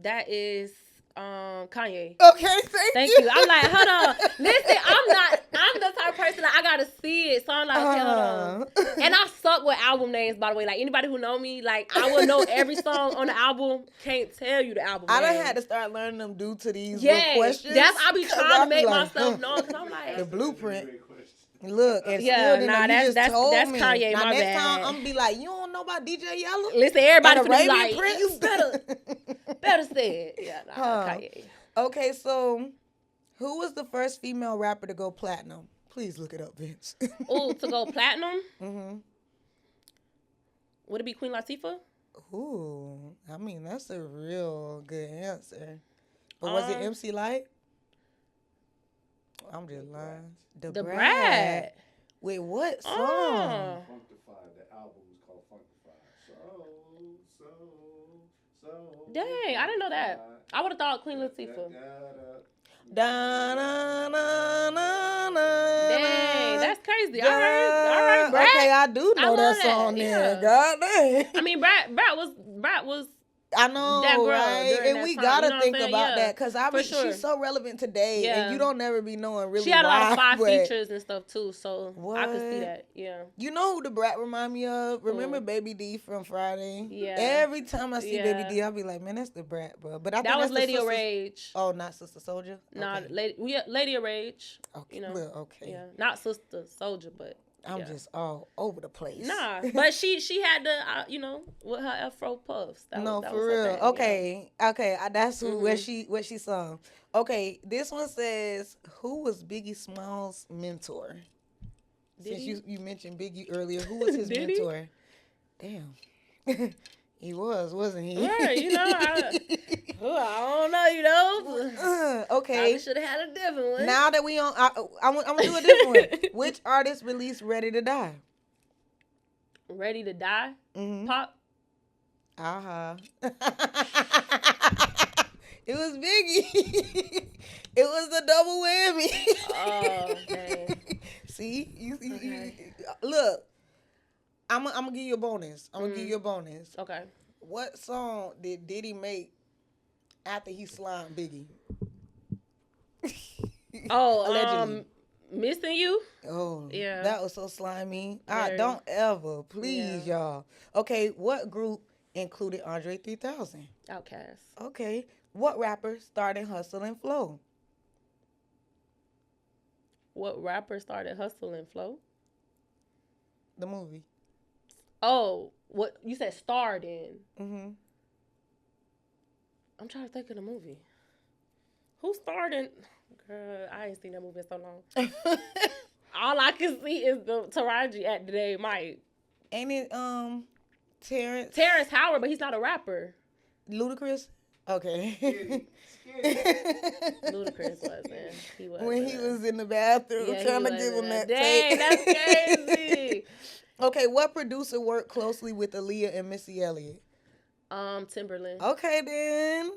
that is Kanye. Okay, thank you. I'm like, hold on. Listen, I'm the type of person that I gotta see it. So I'm like, okay, hold on. And I suck with album names, by the way. Like anybody who know me, like I will know every song on the album. Can't tell you the album I name. done had to start learning them due to these questions. That's I be trying to make myself know because I'm like the blueprint. Look, and that's me. Kanye. Now, my next bad. time I'm gonna be like, you don't know about DJ Yella? Listen, everybody and be like, Prince? You better say it. Yeah, Kanye. Okay, so who was the first female rapper to go platinum? Please look it up, Vince. Oh, to go platinum? Mm-hmm. Would it be Queen Latifah? Ooh, I mean that's a real good answer. But was it MC Light? I'm just lying. The Brat. Wait, what song? Funkified. The album was called Funkified. So. Dang, I didn't know that. I would have thought Queen Latifah. Dang, that's crazy. All right, Brat. Okay, I do know that song then. God dang. I mean, Brat was. I know, that girl, right? And we gotta think about that because she's so relevant today, and you don't never be knowing really. She had a lot of five features and stuff too, so I could see that. Yeah. You know who the Brat remind me of? Remember Baby D from Friday? Yeah. Every time I see Baby D, I'll be like, man, that's the Brat, bro. But I think that was that's Lady of Rage. Oh, not Sister Soldier. Nah, Lady of Rage. Okay. You know. Okay. Yeah. Not Sister Soldier, but. I'm just all over the place. Nah, but she had the with her Afro puffs. That was for real. thing, okay, that's what she sung. Okay, this one says, who was Biggie Smalls' mentor? Since you mentioned Biggie earlier, who was his mentor? Damn. He wasn't he? Yeah, I don't know, okay. I should have had a different one. Now that we on, I'm gonna do a different one. Which artist released Ready to Die? Ready to Die? Mm-hmm. Pop? It was Biggie. It was the double whammy. Oh, dang. See, Okay. look. I'm gonna give you a bonus. I'm gonna give you a bonus. Okay. What song did Diddy make after he slimed Biggie? Oh, Allegedly. Missing You. Oh, Yeah. that was so slimy. Very. Don't ever, please, Yeah. y'all. Okay, what group included Andre 3000? Outcast. Okay, what rapper started Hustle and Flow? What rapper started Hustle and Flow? The movie. Oh, what you said starred in? Mm-hmm. I'm trying to think of the movie. Who starred in? Girl, I ain't seen that movie in so long. All I can see is the Taraji at the day Mike. Ain't it Terrence Howard, but he's not a rapper. Ludacris? Okay. Ludacris wasn't. He was When he was in the bathroom trying to give him that Dang, tape. that's crazy. Okay, what producer worked closely with Aaliyah and Missy Elliott? Timberland. Okay, then.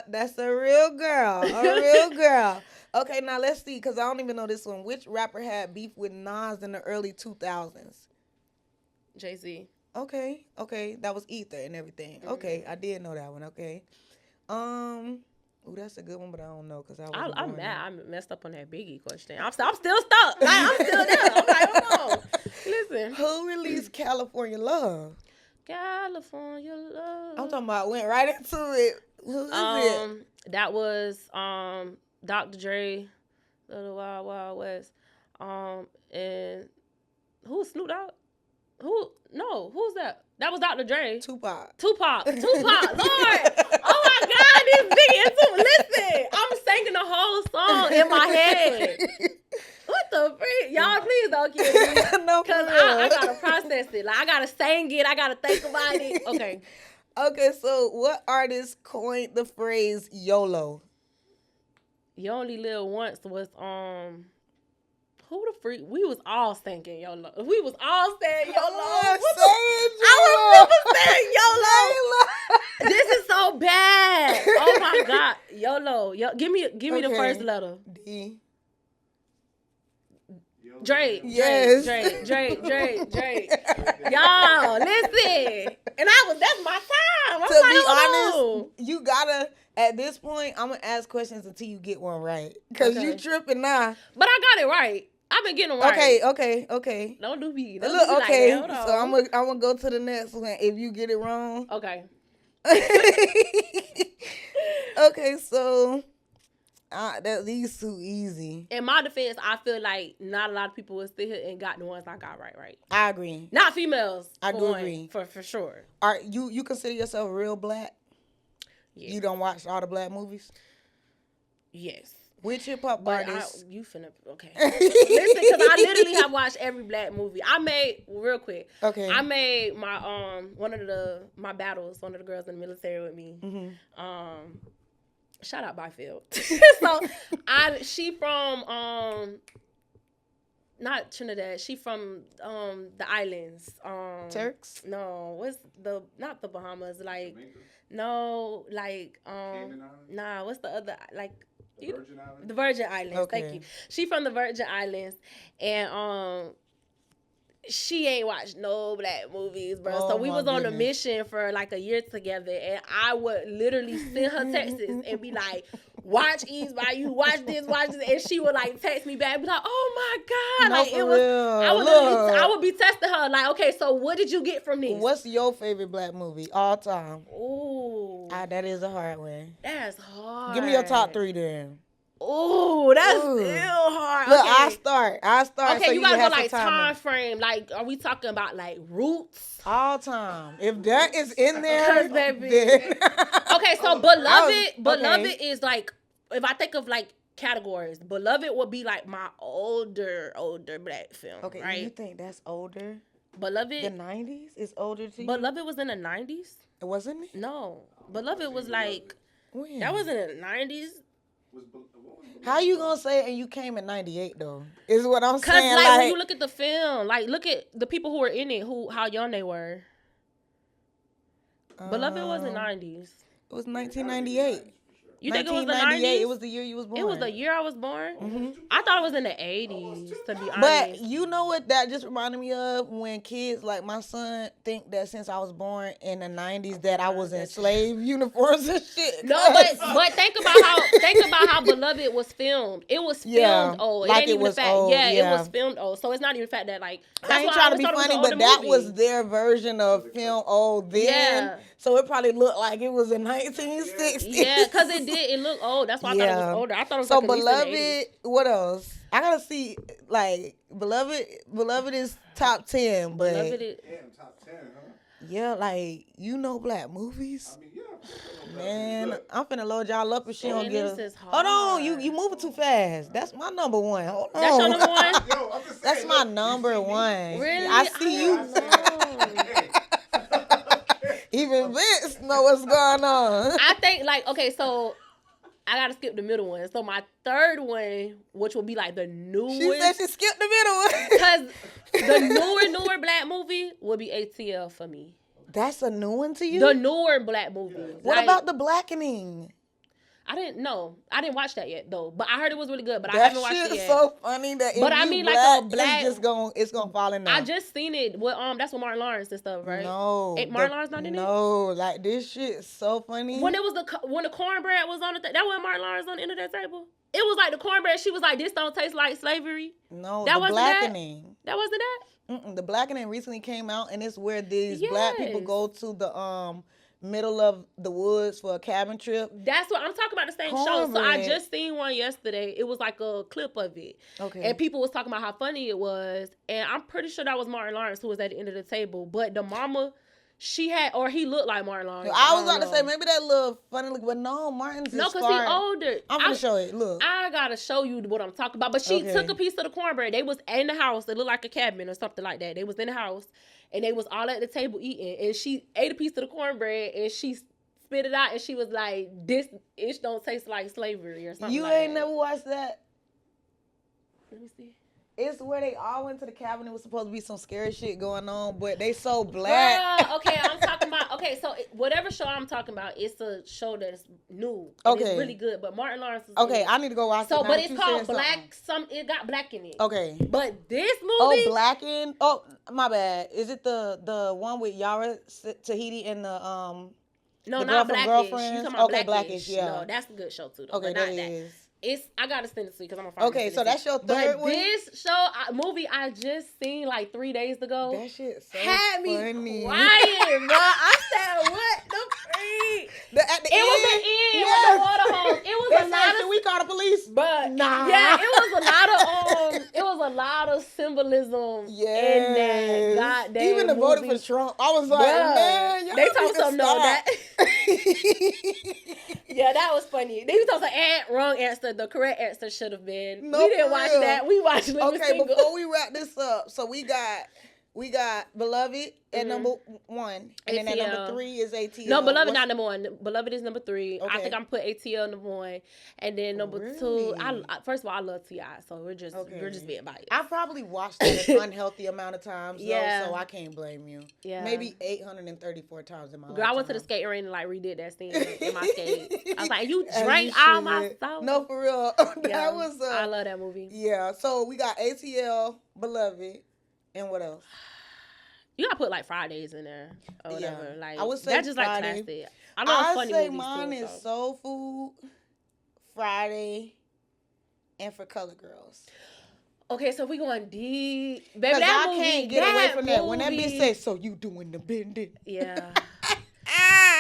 That's a real girl. A real girl. Okay, now let's see, because I don't even know this one. Which rapper had beef with Nas in the early 2000s? Jay-Z. Okay. That was Ether and everything. Okay, I did know that one. Okay. Ooh, that's a good one, but I don't know, because I'm mad. I messed up on that Biggie question. I'm still stuck. Like, I'm still there. I'm like, hold on. Listen. Who released California Love? California Love. I'm talking about went right into it. Who is it? That was Dr. Dre, Little Wild Wild West. And who's Snoop Dogg? Who's that? That was Dr. Dre. Tupac. Lord. Oh my God, this Biggie and Tupac. Listen, I'm singing the whole song in my head. What the freak? Y'all, please don't kill me. No, Because I gotta process it. Like, I gotta sing it. I gotta think about it. Okay. Okay, so what artist coined the phrase YOLO? You Only Live Once was who the freak? We was all thinking YOLO. We was all saying YOLO. I remember saying YOLO. This is so bad. Oh my God. YOLO. Give me the first letter. D. Drake. Yes. Drake. Y'all, listen. And that's my time. To be honest, you gotta, at this point, I'm gonna ask questions until you get one right. Because you tripping now. But I got it right. I've been getting them right. Okay. Don't do me. Look, okay. Like that. So I'm gonna go to the next one if you get it wrong. Okay. Okay, so these too easy. In my defense, I feel like not a lot of people will sit here and got the ones I got right. I agree. Not females. I do agree. For sure. Are you consider yourself real black? Yeah. You don't watch all the black movies? Yes. Which hip hop artist? You finna okay. Listen, because I literally have watched every black movie. I made real quick. Okay. I made my my battles. One of the girls in the military with me. Mm-hmm. Shout out Byfield. So she from not Trinidad. She from the islands. Turks? No, not the Bahamas. Like Jamaica? no, like Cayman Islands? nah. What's the other like? The Virgin Islands? The Virgin Islands. Okay. Thank you. She from the Virgin Islands, and she ain't watched no black movies, bro. Oh, so we my was on a goodness. mission for like a year together, and I would literally send her texts and be like, "Watch Eve's by You, watch this," and she would like text me back, and be like, "Oh my God!" No, Like for it was. real. I would be testing her like, "Okay, so what did you get from this?" What's your favorite black movie all time? Ooh, That is a hard one. that's hard. Give me your top 3 then. Ooh, that's Ooh. still hard. Look, Okay. I start. Okay, so you gotta go have like some time frame. Like, are we talking about like Roots? all time. If that is in there, 'Cause, baby. then Okay, so Beloved is like, if I think of like categories, Beloved would be like my older black film. okay, right? you think that's older? Beloved, The 90s is older to you? Beloved was in the 90s. It wasn't it? No, Beloved was like When? that was in the 90s. How you gonna say it and you came in 98 though? Is what I'm Cause saying. like when you look at the film, like look at the people who were in it, how young they were. Beloved was in 90s. It was 1998. You think it was the 1998. 90s? It was the year you was born. It was the year I was born. Mm-hmm. I thought it was in the 80s, to be honest. But you know what that just reminded me of? When kids like my son think that since I was born in the 90s that I was in slave uniforms and shit. No, but think about how Beloved was filmed. It was filmed old. Like it ain't even was the fact. old. Yeah, it was filmed old. So it's not even the fact that like. I ain't trying to be funny, but that was their version of film old then. Yeah. So it probably looked like it was in 1960s. Yeah, because it did. It looked old. That's why I thought it was older. I thought it was so like Beloved. What else? I gotta see like Beloved is top 10, but Beloved is top 10, huh? Yeah, like black movies. I mean, yeah. Man, I'm finna load y'all up if she don't get us. Hold on, you moving too fast. That's my number one. Hold on. That's your number one? Yo, I'm just saying, That's my number one. Really? I see you. Even Vince know what's going on. I think okay, so I gotta skip the middle one. So my third one, which will be like the newest. She said she skipped the middle one. Because the newer black movie would be ATL for me. That's a new one to you? The newer black movie. What about The Blackening? I didn't watch that yet though, but I heard it was really good. But I haven't watched it yet. That shit's so funny that. But I mean, like a black, it's gonna fall in there. I just seen it. That's with Martin Lawrence and stuff, right? No, Ain't Martin Lawrence not in it? No, like this shit is so funny. When the cornbread was on that wasn't Martin Lawrence on the end of that table. It was like the cornbread. She was like, "This don't taste like slavery." No, that The wasn't Blackening. That wasn't that. The Blackening recently came out, and it's where these black people go to the middle of the woods for a cabin trip. That's what I'm talking about. The same show. So I just seen one yesterday. It was like a clip of it. Okay. And people was talking about how funny it was, and I'm pretty sure that was Martin Lawrence who was at the end of the table. But the mama, he looked like Martin Lawrence. I was about to say maybe that little funny look, but no, Martin's no, because he's older. I'm gonna show it. Look, I gotta show you what I'm talking about. But she took a piece of the cornbread. They was in the house. It looked like a cabin or something like that. They was in the house, and they was all at the table eating. And she ate a piece of the cornbread, and she spit it out, and she was like, "This don't taste like slavery or something." You like ain't that. never watched that? Let me see. It's where they all went to the cabin. It was supposed to be some scary shit going on, but they so black. Girl, okay, I'm talking about. Okay, so whatever show I'm talking about, it's a show that's new. Okay, it's really good. But Martin Lawrence is okay. I need to go watch it. So, but it's called Black. It got black in it. Okay, but this movie. Oh, Blackened. Oh, my bad. Is it the one with Yara Tahiti and the No, the not Blackish. You talking about okay, Blackish? Yeah, no, that's a good show too. Though, okay, but that not is. I gotta send it to you because I'm gonna find it. Okay, so that's your third one. This movie I just seen like 3 days ago. That shit so had me funny. crying, bro. I said, "What the freak?" At the end, was the end with the water hose. It was a lot of. We call the police, but nah. Yeah, it was a lot of symbolism in that goddamn. Even the voting for Trump, I was like, man, y'all they talk something on that. Yeah, that was funny. They was talking wrong answer. The correct answer should have been. We didn't watch that. We watched Living Single. Before we wrap this up, so we got Beloved at number 1, and then at number 3 is ATL. No, Beloved not number 1. Beloved is number 3. Okay. I think I'm put ATL number 1, and then number 2. First of all, I love Ti, so we're just being biased. I probably watched it an unhealthy amount of times, yeah. So I can't blame you. Yeah, maybe 834 times in my life. Girl, I went to the skating ring and like redid that scene in my skate. I was like, you drank all my stuff. No, for real. That was. I love that movie. Yeah. So we got ATL, Beloved, and what else? You gotta put like Fridays in there or whatever. Yeah. Like I would say that's just Friday. like classic. I love funny movies mine too, is Soul Food, Friday, and For Color Girls. Okay, so we going deep, baby. That movie, can't get away from that. When that bitch say, "So you doing the bending?" Yeah.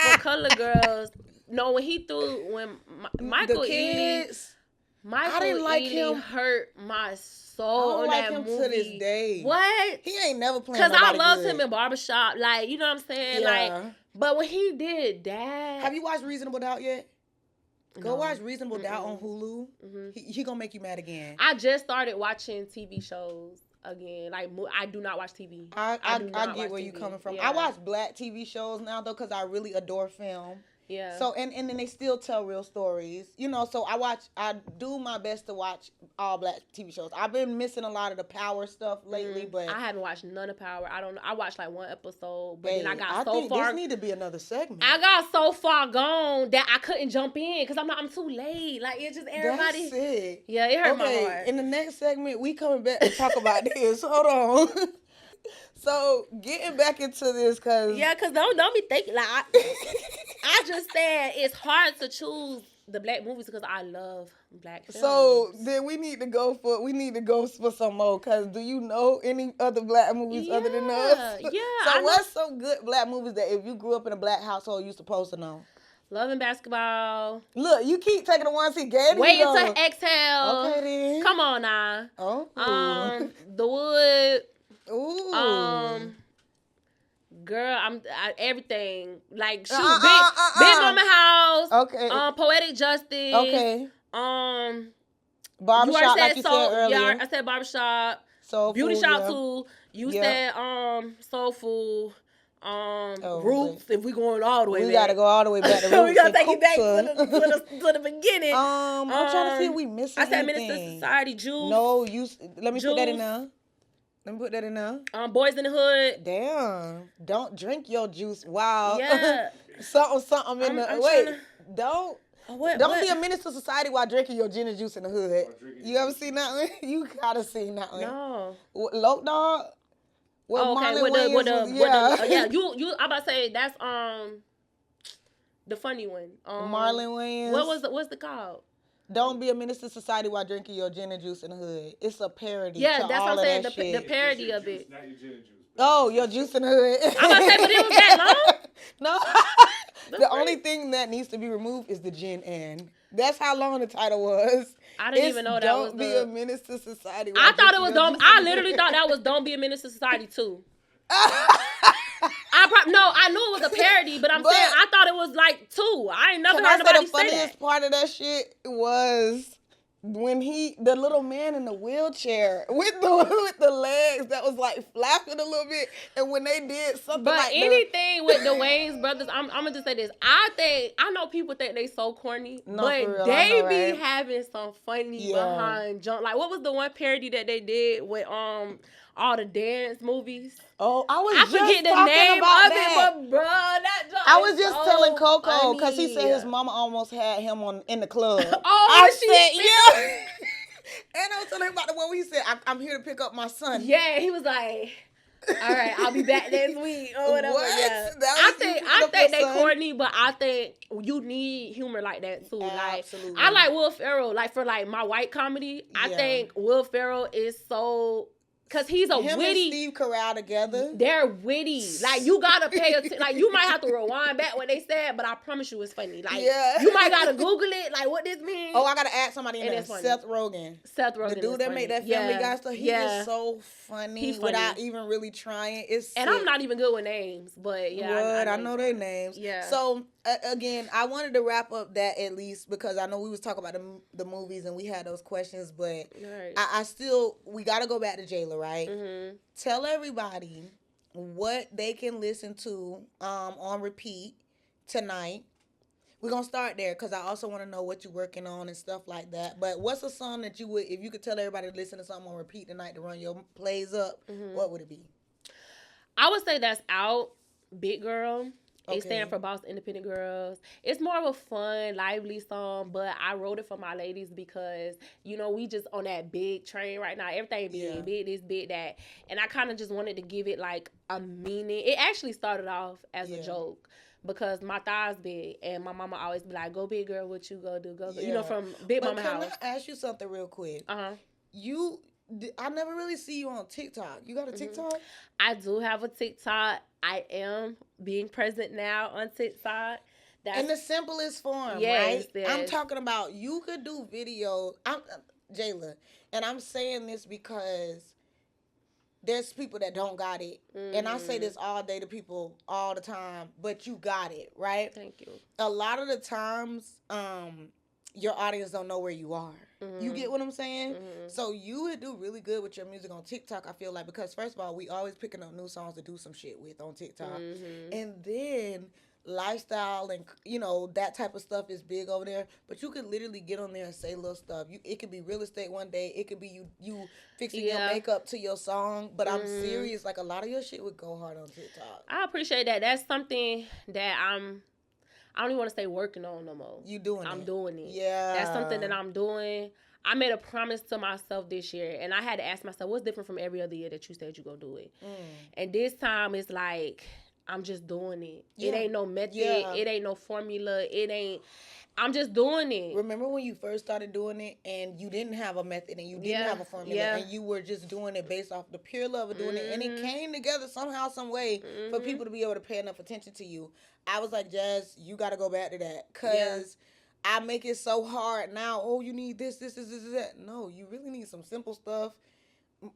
For Color Girls. No, when he threw Michael kids. Michael I didn't like him. Hurt my soul. I don't on like that him movie. to this day. What? He ain't never playing. Because I loved good. him in Barbershop. Like, you know what I'm saying? Yeah. Like, but when he did that. Have you watched Reasonable Doubt yet? Go watch Reasonable Doubt on Hulu. Mm-hmm. He gonna make you mad again. I just started watching TV shows again. Like, I do not watch TV. I get where you coming from. Yeah. I watch black TV shows now though because I really adore film. Yeah. So and then they still tell real stories, you know. So I do my best to watch all black TV shows. I've been missing a lot of the Power stuff lately, but I haven't watched none of Power. I don't know. I watched like one episode, but hey, then I got I so think far. this need to be another segment. I got so far gone that I couldn't jump in because I'm too late. Like it's just everybody. That's it. Yeah, it hurt my heart. In the next segment, we coming back to talk about this. Hold on. So getting back into this, cause cause don't be thinking like I just said it's hard to choose the black movies because I love black films. So then we need to go for some more. Cause do you know any other black movies other than us? Yeah. So what's some good black movies that if you grew up in a black household you supposed to know? Love and Basketball. Look, you keep taking the ones he gave me. Wait until Exhale. Okay then. Come on now. Oh. The Wood. Ooh. Girl, everything like shoot, Big Mama House. Okay. Poetic Justice. Okay. Barbershop, you like you said earlier. Yeah, I said Barbershop. Soul Beauty Food, Shop yeah. too. You said Soul Food. Roots. If we going all the way back, we gotta go all the way back to Roots. We gotta take it back to the beginning. I'm trying to see if we missing I said anything. Minister Society, Juice. No, let me put that in Juice. there. Let me put that in there. Boys in the Hood. Damn. Don't drink your juice. Wow. Yeah. something in the wait. Don't. What? Don't be a menace to society while drinking your gin and juice in the hood. You ever seen that one? You gotta see that one. No. Loc Dog. Okay. With the yeah. You. I'm about to say that's the funny one. Marlon Wayans. What's the called? Don't be a menace to society while drinking your gin and juice in the hood. It's a parody. Yeah, to that's all what I'm saying. That The shit. parody of it. Not your gin and juice. Oh, your juice in the hood. I'm about to say, but it was that long. No. The only thing that needs to be removed is the gin and. That's how long the title was. I didn't even know that was Don't be a menace to society. I thought it was I literally thought that was Don't Be a Menace to Society too. I knew it was a parody, but saying I thought it was like two. I ain't never heard nobody say that. The funniest part of that shit was when the little man in the wheelchair with the legs that was like flapping a little bit, and when they did something but anything with the Wayans brothers, I'm gonna just say this. I know people think they so corny, but they be having some funny behind junk. Like what was the one parody that they did with all the dance movies? Oh, I forget the name of it, but bro, that junk I was just telling Coco because he said his mama almost had him in the club. I said, yeah. And I was telling him about the one where he said, I'm here to pick up my son. Yeah, he was like, all right, I'll be back next week or whatever. What? Yeah. I think they corny, but I think you need humor like that too. Absolutely. Like I like Will Ferrell. Like for like my white comedy, I think Will Ferrell is so. Cause he's a him witty. And Steve Carell together. They're witty. Like you gotta pay attention. Like you might have to rewind back what they said, but I promise you it's funny. Like you might gotta Google it. Like what this means. Oh, I gotta add somebody in there. Seth Rogen. The dude that made that Family Guy stuff. He is so funny, without even really trying. It's and I'm not even good with names, but yeah. I know their names. Yeah. So again, I wanted to wrap up that at least because I know we was talking about the movies and we had those questions, but I still we gotta go back to Jayla. Right? Mm-hmm. Tell everybody what they can listen to on repeat tonight. We're going to start there because I also want to know what you're working on and stuff like that. But what's a song that you would, if you could tell everybody to listen to something on repeat tonight to run your plays up, what would it be? I would say that's Out, Big Girl. It stands for Boss Independent Girls. It's more of a fun, lively song, but I wrote it for my ladies because, you know, we just on that big train right now. Everything big, big this, big that. And I kind of just wanted to give it like a meaning. It actually started off as a joke because my thighs big and my mama always be like, go big girl, what you go do, go. You know, from Big Mama House. Can I ask you something real quick? I never really see you on TikTok. You got a TikTok? I do have a TikTok. I am being present now on TikTok. In the simplest form, right? Yes. I'm talking about you could do videos. I'm Jayla, and I'm saying this because there's people that don't got it. And I say this all day to people all the time, but you got it, right? Thank you. A lot of the times, your audience don't know where you are. You get what I'm saying? So you would do really good with your music on TikTok, I feel like, because first of all, we always picking up new songs to do some shit with on TikTok. And then lifestyle and that type of stuff is big over there. But you could literally get on there and say little stuff. It could be real estate one day. It could be you fixing your Yeah. makeup to your song. But I'm serious. Like a lot of your shit would go hard on TikTok. I appreciate that. That's something that I don't even want to say working on no more. I'm doing it. Yeah. That's something that I'm doing. I made a promise to myself this year, and I had to ask myself, what's different from every other year that you said you gonna do it? And this time it's like I'm just doing it. Yeah. It ain't no method. Yeah. It ain't no formula. I'm just doing it. Remember when you first started doing it and you didn't have a method and you didn't have a formula and you were just doing it based off the pure love of doing it, and it came together somehow, some way for people to be able to pay enough attention to you. I was like, Jazz, you got to go back to that, because I make it so hard now. Oh, you need this, that. No, you really need some simple stuff.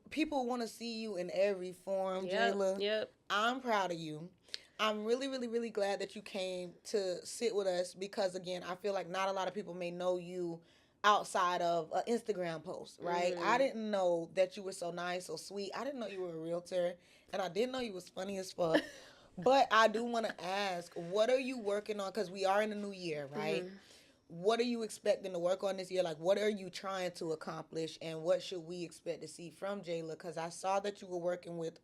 People want to see you in every form, Jayla. Yep. I'm proud of you. I'm really, really, really glad that you came to sit with us, because, again, I feel like not a lot of people may know you outside of an Instagram post, right? I didn't know that you were so nice, so sweet. I didn't know you were a realtor, and I didn't know you was funny as fuck. But I do want to ask, what are you working on? Because we are in the new year, right? What are you expecting to work on this year? Like, what are you trying to accomplish, and what should we expect to see from Jayla? Because I saw that you were working with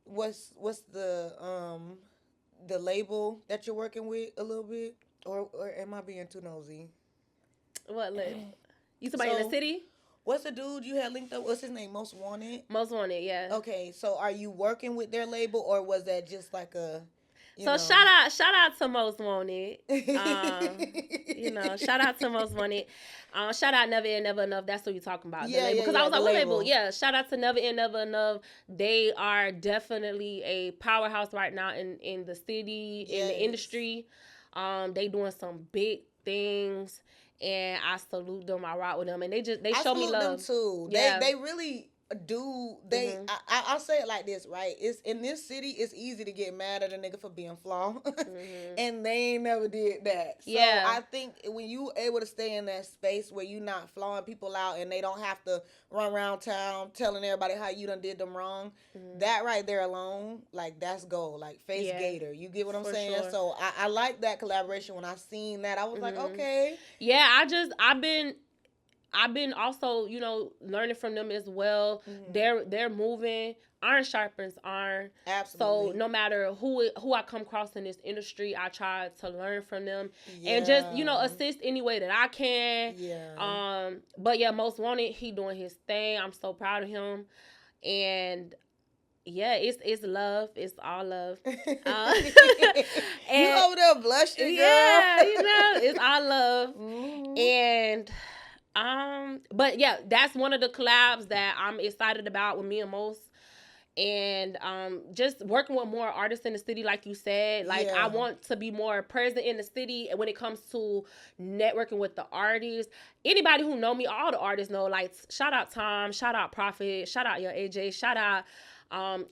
what's the label that you're working with a little bit, or am I being too nosy? What? You somebody in the city? What's the dude you had linked up? What's his name? Most Wanted? Most Wanted, yeah. Okay, so are you working with their label, or was that just like a... shout out to Most Wanted. Shout out to Most Wanted. Shout out Never End Never Enough. That's what you're talking about. The label. Because I was like, what label? Yeah, shout out to Never End Never Enough. They are definitely a powerhouse right now in the city, in the industry. They doing some big things, and I salute them. I rock with them, and they show me love. I salute them too. Yeah. They really do. I'll say it like this, right? It's in this city, it's easy to get mad at a nigga for being flawed, and they ain't never did that. So I think when you able to stay in that space where you not flawing people out, and they don't have to run around town telling everybody how you done did them wrong, that right there alone, like, that's gold. Like, face gator. You get what I'm saying? Sure. So I like that collaboration. When I seen that, I was like, okay. Yeah, I've been also, learning from them as well. They're moving. Iron sharpens iron. Absolutely. So no matter who I come across in this industry, I try to learn from them and just, assist any way that I can. Yeah. But yeah, Most Wanted, he doing his thing. I'm so proud of him. And yeah, it's love. It's all love. You over there blushing, girl. Yeah, it's all love. And but yeah, that's one of the collabs that I'm excited about with me and Most. And just working with more artists in the city, like you said. Like, I want to be more present in the city when it comes to networking with the artists. Anybody who know me, all the artists know, like, shout out Tom, shout out Prophet, shout out your AJ, shout out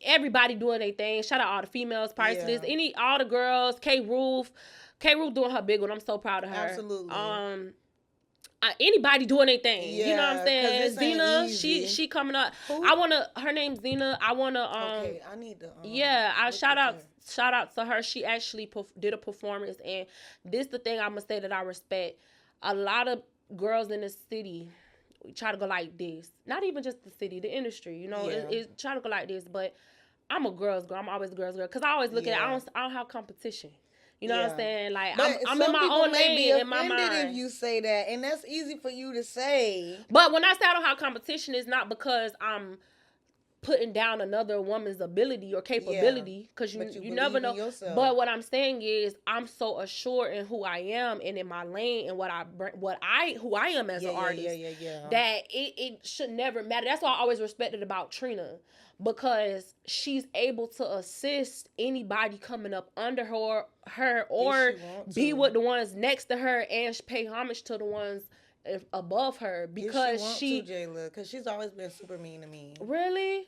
everybody doing their thing. Shout out all the females, Priceless, all the girls, K Roof doing her big one. I'm so proud of her. Absolutely. Anybody doing anything, you know what I'm saying? Zena, she coming up. Who? Her name's Zena. I need to shout out to her. She actually did a performance, and this the thing I'm gonna say that I respect. A lot of girls in the city try to go like this. Not even just the city, the industry, it try to go like this, but I'm a girl's girl. I'm always a girl's girl, because I always look at it, I don't have competition. You know what I'm saying? Like, I'm in my own lane in my mind. If you say that, and that's easy for you to say. But when I say I don't have competition, it's not because I'm putting down another woman's ability or capability, because you never know. But what I'm saying is, I'm so assured in who I am and in my lane and who I am as an artist, that it should never matter. That's what I always respected about Trina, because she's able to assist anybody coming up under her or be with the ones next to her, and pay homage to the ones above her, because she Jayla, because she's always been super mean to me. Really?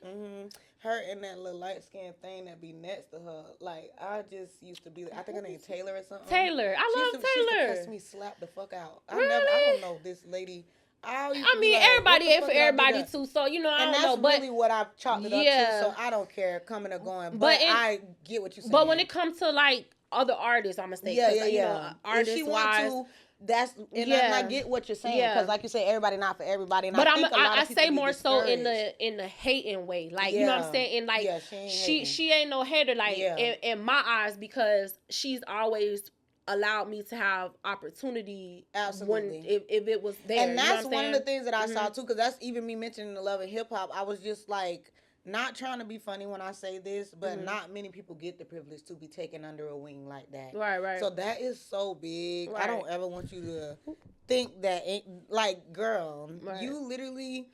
Her and that little light skinned thing that be next to her, like, I just used to be. I think her name Taylor or something. Taylor, I love Taylor. She used to cuss me, slap the fuck out. Really? I don't know this lady. I mean, everybody ain't for everybody too. So I don't know. But that's really what I've chalked it up to. So I don't care coming or going. But I get what you're saying. But when it comes to like other artists, I'm gonna say, artist wise. I get what you're saying because, like you say, everybody not for everybody. And but I say more so in the hating way, like you know what I'm saying. And like she ain't no hater, like in my eyes, because she's always allowed me to have opportunity. Absolutely. If it was there, and that's one of the things that I saw too, because that's even me mentioning the love of hip hop. I was just like, not trying to be funny when I say this, but not many people get the privilege to be taken under a wing like that. Right. So that is so big. Right. I don't ever want you to think that, like, girl, you literally,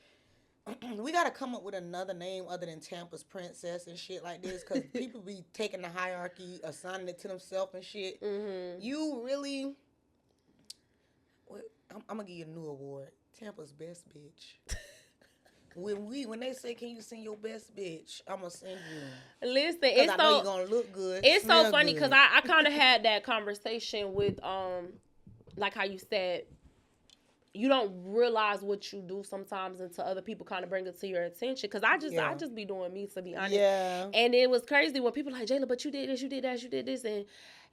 we got to come up with another name other than Tampa's Princess and shit like this, because people be taking the hierarchy, assigning it to themselves and shit. You really, I'm going to give you a new award. Tampa's Best Bitch. When they say, can you sing your best bitch, I'm going to sing you. Listen, it's I know you're going to look good. It's so funny because I kind of had that conversation with, like how you said, you don't realize what you do sometimes until other people kind of bring it to your attention. Because I just be doing me, to be honest. Yeah. And it was crazy when people like, Jayla, but you did this, you did that, you did this. And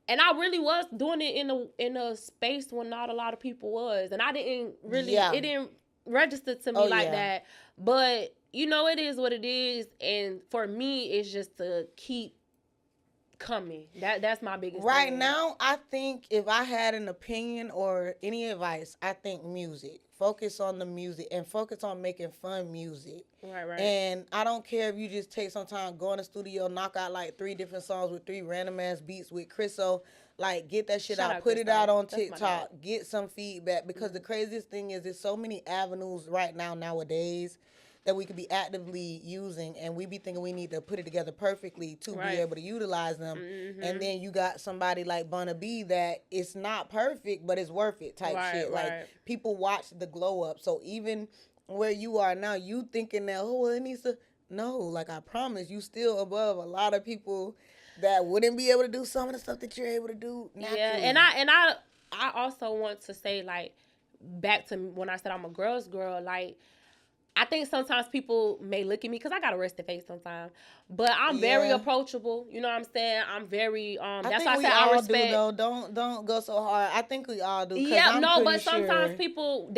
I really was doing it in a space when not a lot of people was. And I didn't really, it didn't register to me like that. But it is what it is, and for me it's just to keep coming. That's my biggest right thing. Now I think if I had an opinion or any advice, I think music. Focus on the music and focus on making fun music. Right. And I don't care if you just take some time, go in the studio, knock out like 3 different songs with 3 random ass beats with Chriso. Like, get that shit out, put it out on TikTok, get some feedback. Because the craziest thing is there's so many avenues right nowadays that we could be actively using, and we be thinking we need to put it together perfectly to be able to utilize them. And then you got somebody like Bunna B that it's not perfect, but it's worth it type shit. Like, people watch the glow up. So even where you are now, you thinking that, it needs to... No, like, I promise, you still above a lot of people that wouldn't be able to do some of the stuff that you're able to do naturally. Yeah, and I also want to say, like, back to when I said I'm a girl's girl, like, I think sometimes people may look at me, because I got a rested face sometimes, but I'm very approachable. You know what I'm saying? I'm very, that's why I said I respect. Do, though. Don't go so hard. I think we all do. Yeah, no, but sometimes people,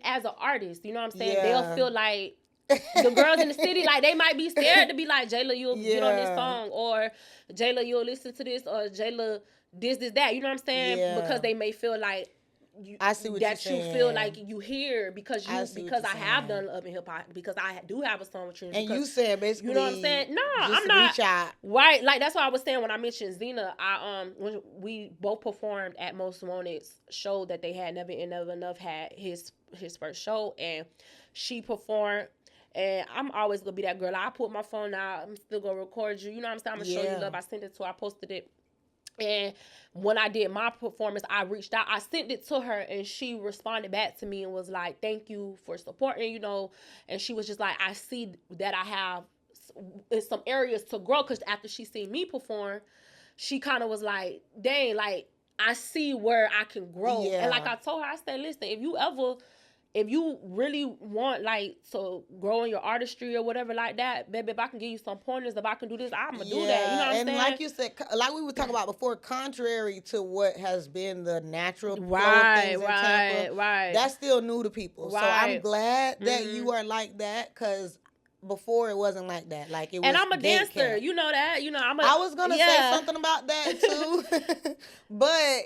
as an artist, you know what I'm saying? They'll feel like, the girls in the city, like, they might be scared to be like, Jayla, you'll get on this song, or Jayla, you'll listen to this, or Jayla, this, that. You know what I'm saying? Because they may feel like I see what that you're you saying. feel like you hear because I have done Love and Hip Hop, because I do have a song with you. And you said basically, you know what I'm saying? No, I'm not. Reach out. Right, like that's what I was saying when I mentioned Zena. When we both performed at Most Wanted's show that they had, Never Enough had his first show, and she performed. And I'm always gonna be that girl. I put my phone out. I'm still gonna record you. You know what I'm saying? I'm gonna show you love. I sent it to her. I posted it. And when I did my performance, I reached out. I sent it to her, and she responded back to me and was like, "Thank you for supporting." And she was just like, "I see that I have some areas to grow." Because after she seen me perform, she kind of was like, "Dang, like I see where I can grow." And like I told her, I said, "Listen, if you really want, like, to grow in your artistry or whatever like that, baby, if I can give you some pointers, if I can do this, I'm going to do that." You know what I'm saying? And like you said, like we were talking about before, contrary to what has been the natural flow of things in Tampa, that's still new to people. So I'm glad that you are like that, because before it wasn't like that. Like, it was. And I'm a dancer. You know that. I was going to say something about that too. But,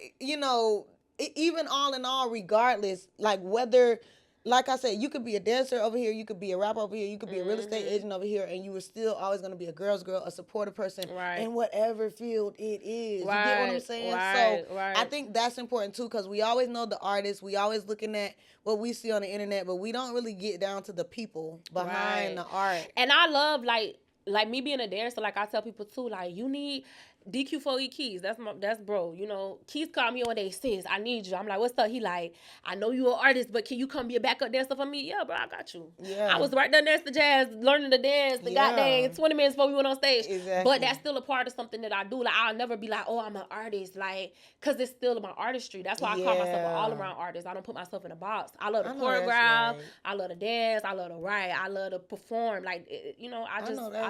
even all in all, regardless, like, whether, like I said, you could be a dancer over here, you could be a rapper over here, you could be a real estate agent over here, and you were still always going to be a girl's girl, a supportive person in whatever field it is. You get what I'm saying? So I think that's important too, because we always know the artists, we always looking at what we see on the internet, but we don't really get down to the people behind the art. And I love, like me being a dancer, like I tell people too, like, you need, DQ4E Keys, that's bro. You know, Keys called me one day, sis, I need you. I'm like, what's up? He like, I know you an artist, but can you come be a backup dancer for me? Yeah, bro, I got you. Yeah. I was right there next to Jazz, learning to dance. The goddamn 20 minutes before we went on stage. Exactly. But that's still a part of something that I do. Like, I'll never be like, oh, I'm an artist, like, cause it's still my artistry. That's why I call myself an all around artist. I don't put myself in a box. I love to choreograph. Right. I love to dance. I love to write. I love to perform. Like, you know, I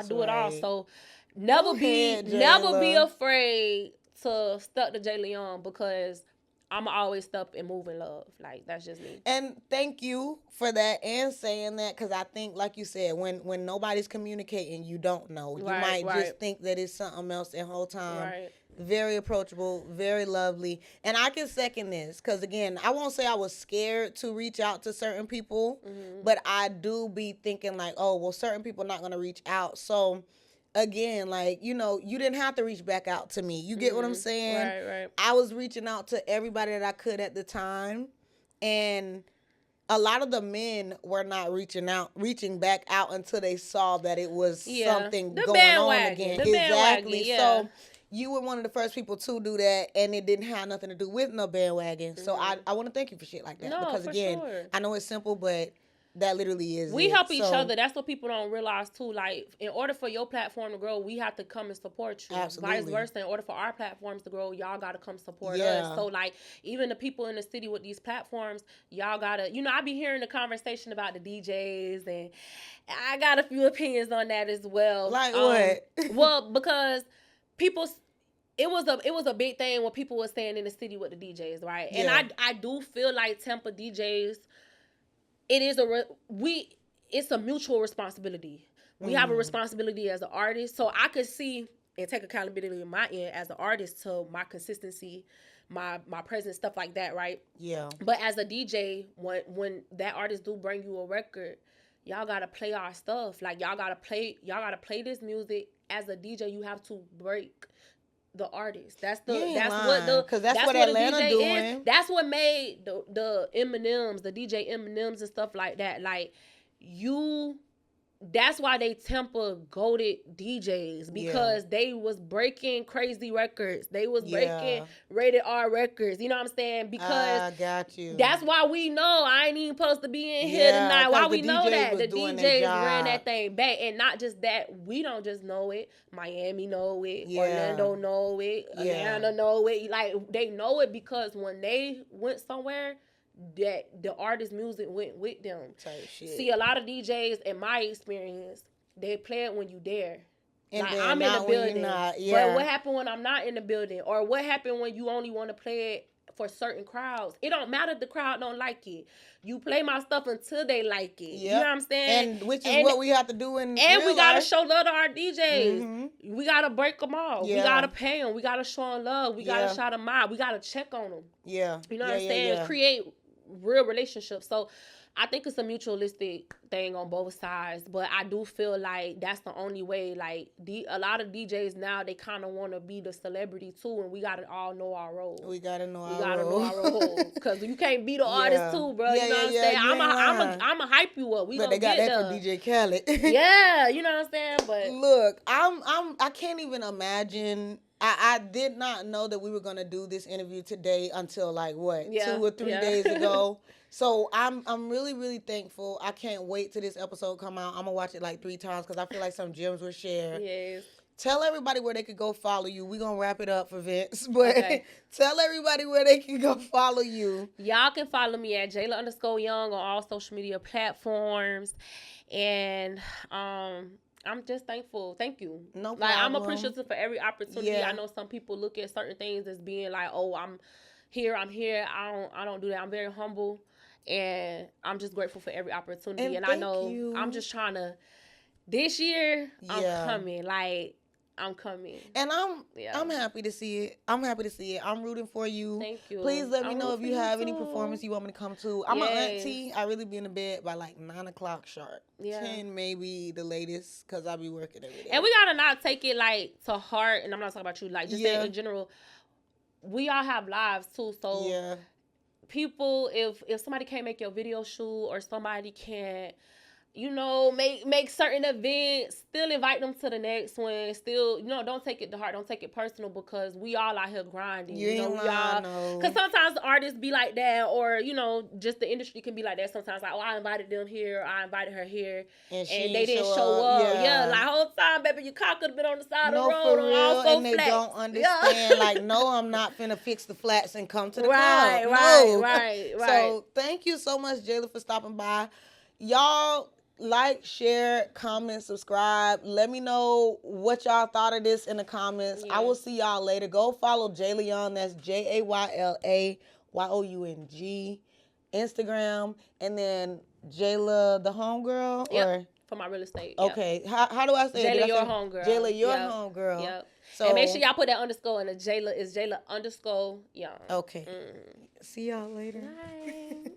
do it all. So. Never be afraid to stuck to Jayla Young because I'm always step and move in love. Like, that's just me. And thank you for that and saying that, because I think, like you said, when nobody's communicating, you don't know. You might just think that it's something else the whole time. Right. Very approachable, very lovely. And I can second this because, again, I won't say I was scared to reach out to certain people, but I do be thinking like, oh, well, certain people are not going to reach out. So, again, like, you know, you didn't have to reach back out to me. You get what I'm saying? Right. I was reaching out to everybody that I could at the time. And a lot of the men were not reaching back out until they saw that it was something going on again. Exactly. Yeah. So you were one of the first people to do that, and it didn't have nothing to do with no bandwagon. So I want to thank you for shit like that. No, because, again, I know it's simple, but that literally is we help each other. That's what people don't realize too. Like, in order for your platform to grow, we have to come and support you. Absolutely. Vice versa. In order for our platforms to grow, y'all gotta come support us. So, like, even the people in the city with these platforms, y'all gotta, you know, I be hearing the conversation about the DJs, and I got a few opinions on that as well. Like what? Well, because people, it was a big thing when people were staying in the city with the DJs, right? Yeah. And I do feel like Tampa DJs, it's a mutual responsibility. We have a responsibility as an artist. So I could see and take accountability on my end as an artist to my consistency, my presence, stuff like that, right? Yeah. But as a DJ, when that artist do bring you a record, y'all gotta play our stuff. Like, y'all gotta play this music. As a DJ, you have to break the artist. That's what Atlanta doing. Is. That's what made the Eminems, the DJ Eminems and stuff like that. Like, that's why they Tampa goated DJs, because they was breaking crazy records. They was breaking rated R records. You know what I'm saying? Because I got you. That's why we know I ain't even supposed to be in here tonight. Why we know that the DJs ran that thing back, and not just that. We don't just know it. Miami know it. Orlando know it. Atlanta know it. Like, they know it because when they went somewhere, that the artist music went with them. Type shit. See, a lot of DJs, in my experience, they play it when you there. And like, I'm in the building. But what happened when I'm not in the building? Or what happened when you only want to play it for certain crowds? It don't matter if the crowd don't like it. You play my stuff until they like it. Yep. You know what I'm saying? And which is what we have to do in real we gotta life. show love to our DJs. Mm-hmm. We gotta break them off. Yeah. We gotta pay them. We gotta show them love. We gotta shout them out. We gotta check on them. Yeah. You know what I'm saying? Yeah. Create real relationships. So I think it's a mutualistic thing on both sides, but I do feel like that's the only way. Like, a lot of DJs now, they kind of want to be the celebrity too, and we gotta all know our role. We gotta know our role because you can't be the artist too, bro. You know what I'm saying? I'ma hype you up. We gonna get there. For DJ Khaled. Yeah, you know what I'm saying. But look, I can't even imagine. I did not know that we were gonna do this interview today until 2 or 3 days ago. So I'm really, really thankful. I can't wait till this episode come out. I'm gonna watch it 3 times because I feel like some gems were shared. Yes. Tell everybody where they could go follow you. We're gonna wrap it up for Vince, but tell everybody where they can go follow you. Y'all can follow me at Jayla_Young on all social media platforms, and I'm just thankful. Thank you. No problem. I'm appreciative for every opportunity. Yeah. I know some people look at certain things as being like, oh, I'm here. I don't do that. I'm very humble, and I'm just grateful for every opportunity. And I know I'm just trying to. This year, I'm coming. I'm coming. And I'm happy to see it. I'm rooting for you. Thank you. Please let me know if you have any performance you want me to come to. I'm an auntie. I really be in the bed by 9 o'clock sharp. Yeah. 10 maybe the latest, because I be working every day. And we gotta not take it to heart. And I'm not talking about you. Just saying in general, we all have lives too. So people, if somebody can't make your video shoot, or somebody can't you know, make certain events, still invite them to the next one, still, you know, don't take it to heart, don't take it personal, because we all out here grinding. You know, we all, because sometimes artists be like that, or, you know, just the industry can be like that sometimes, like, oh, I invited them here, I invited her here, and they didn't show up. Yeah, like, whole time, baby, your car could have been on the side of the road, for real, also and they flats. don't understand, like, no, I'm not finna fix the flats and come to the club. Right. So, thank you so much, Jayla, for stopping by. Y'all, like, share, comment, subscribe. Let me know what y'all thought of this in the comments. I will see y'all later. Go follow Jayla Young. That's JaylaYoung, Instagram. And then Jayla, the homegirl? Yep. For my real estate. Yep. Okay. How do I say it? Jayla, your homegirl. Jayla, your homegirl. Yep. So, and make sure y'all put that underscore in the Jayla is Jayla_Young. Okay. See y'all later. Bye.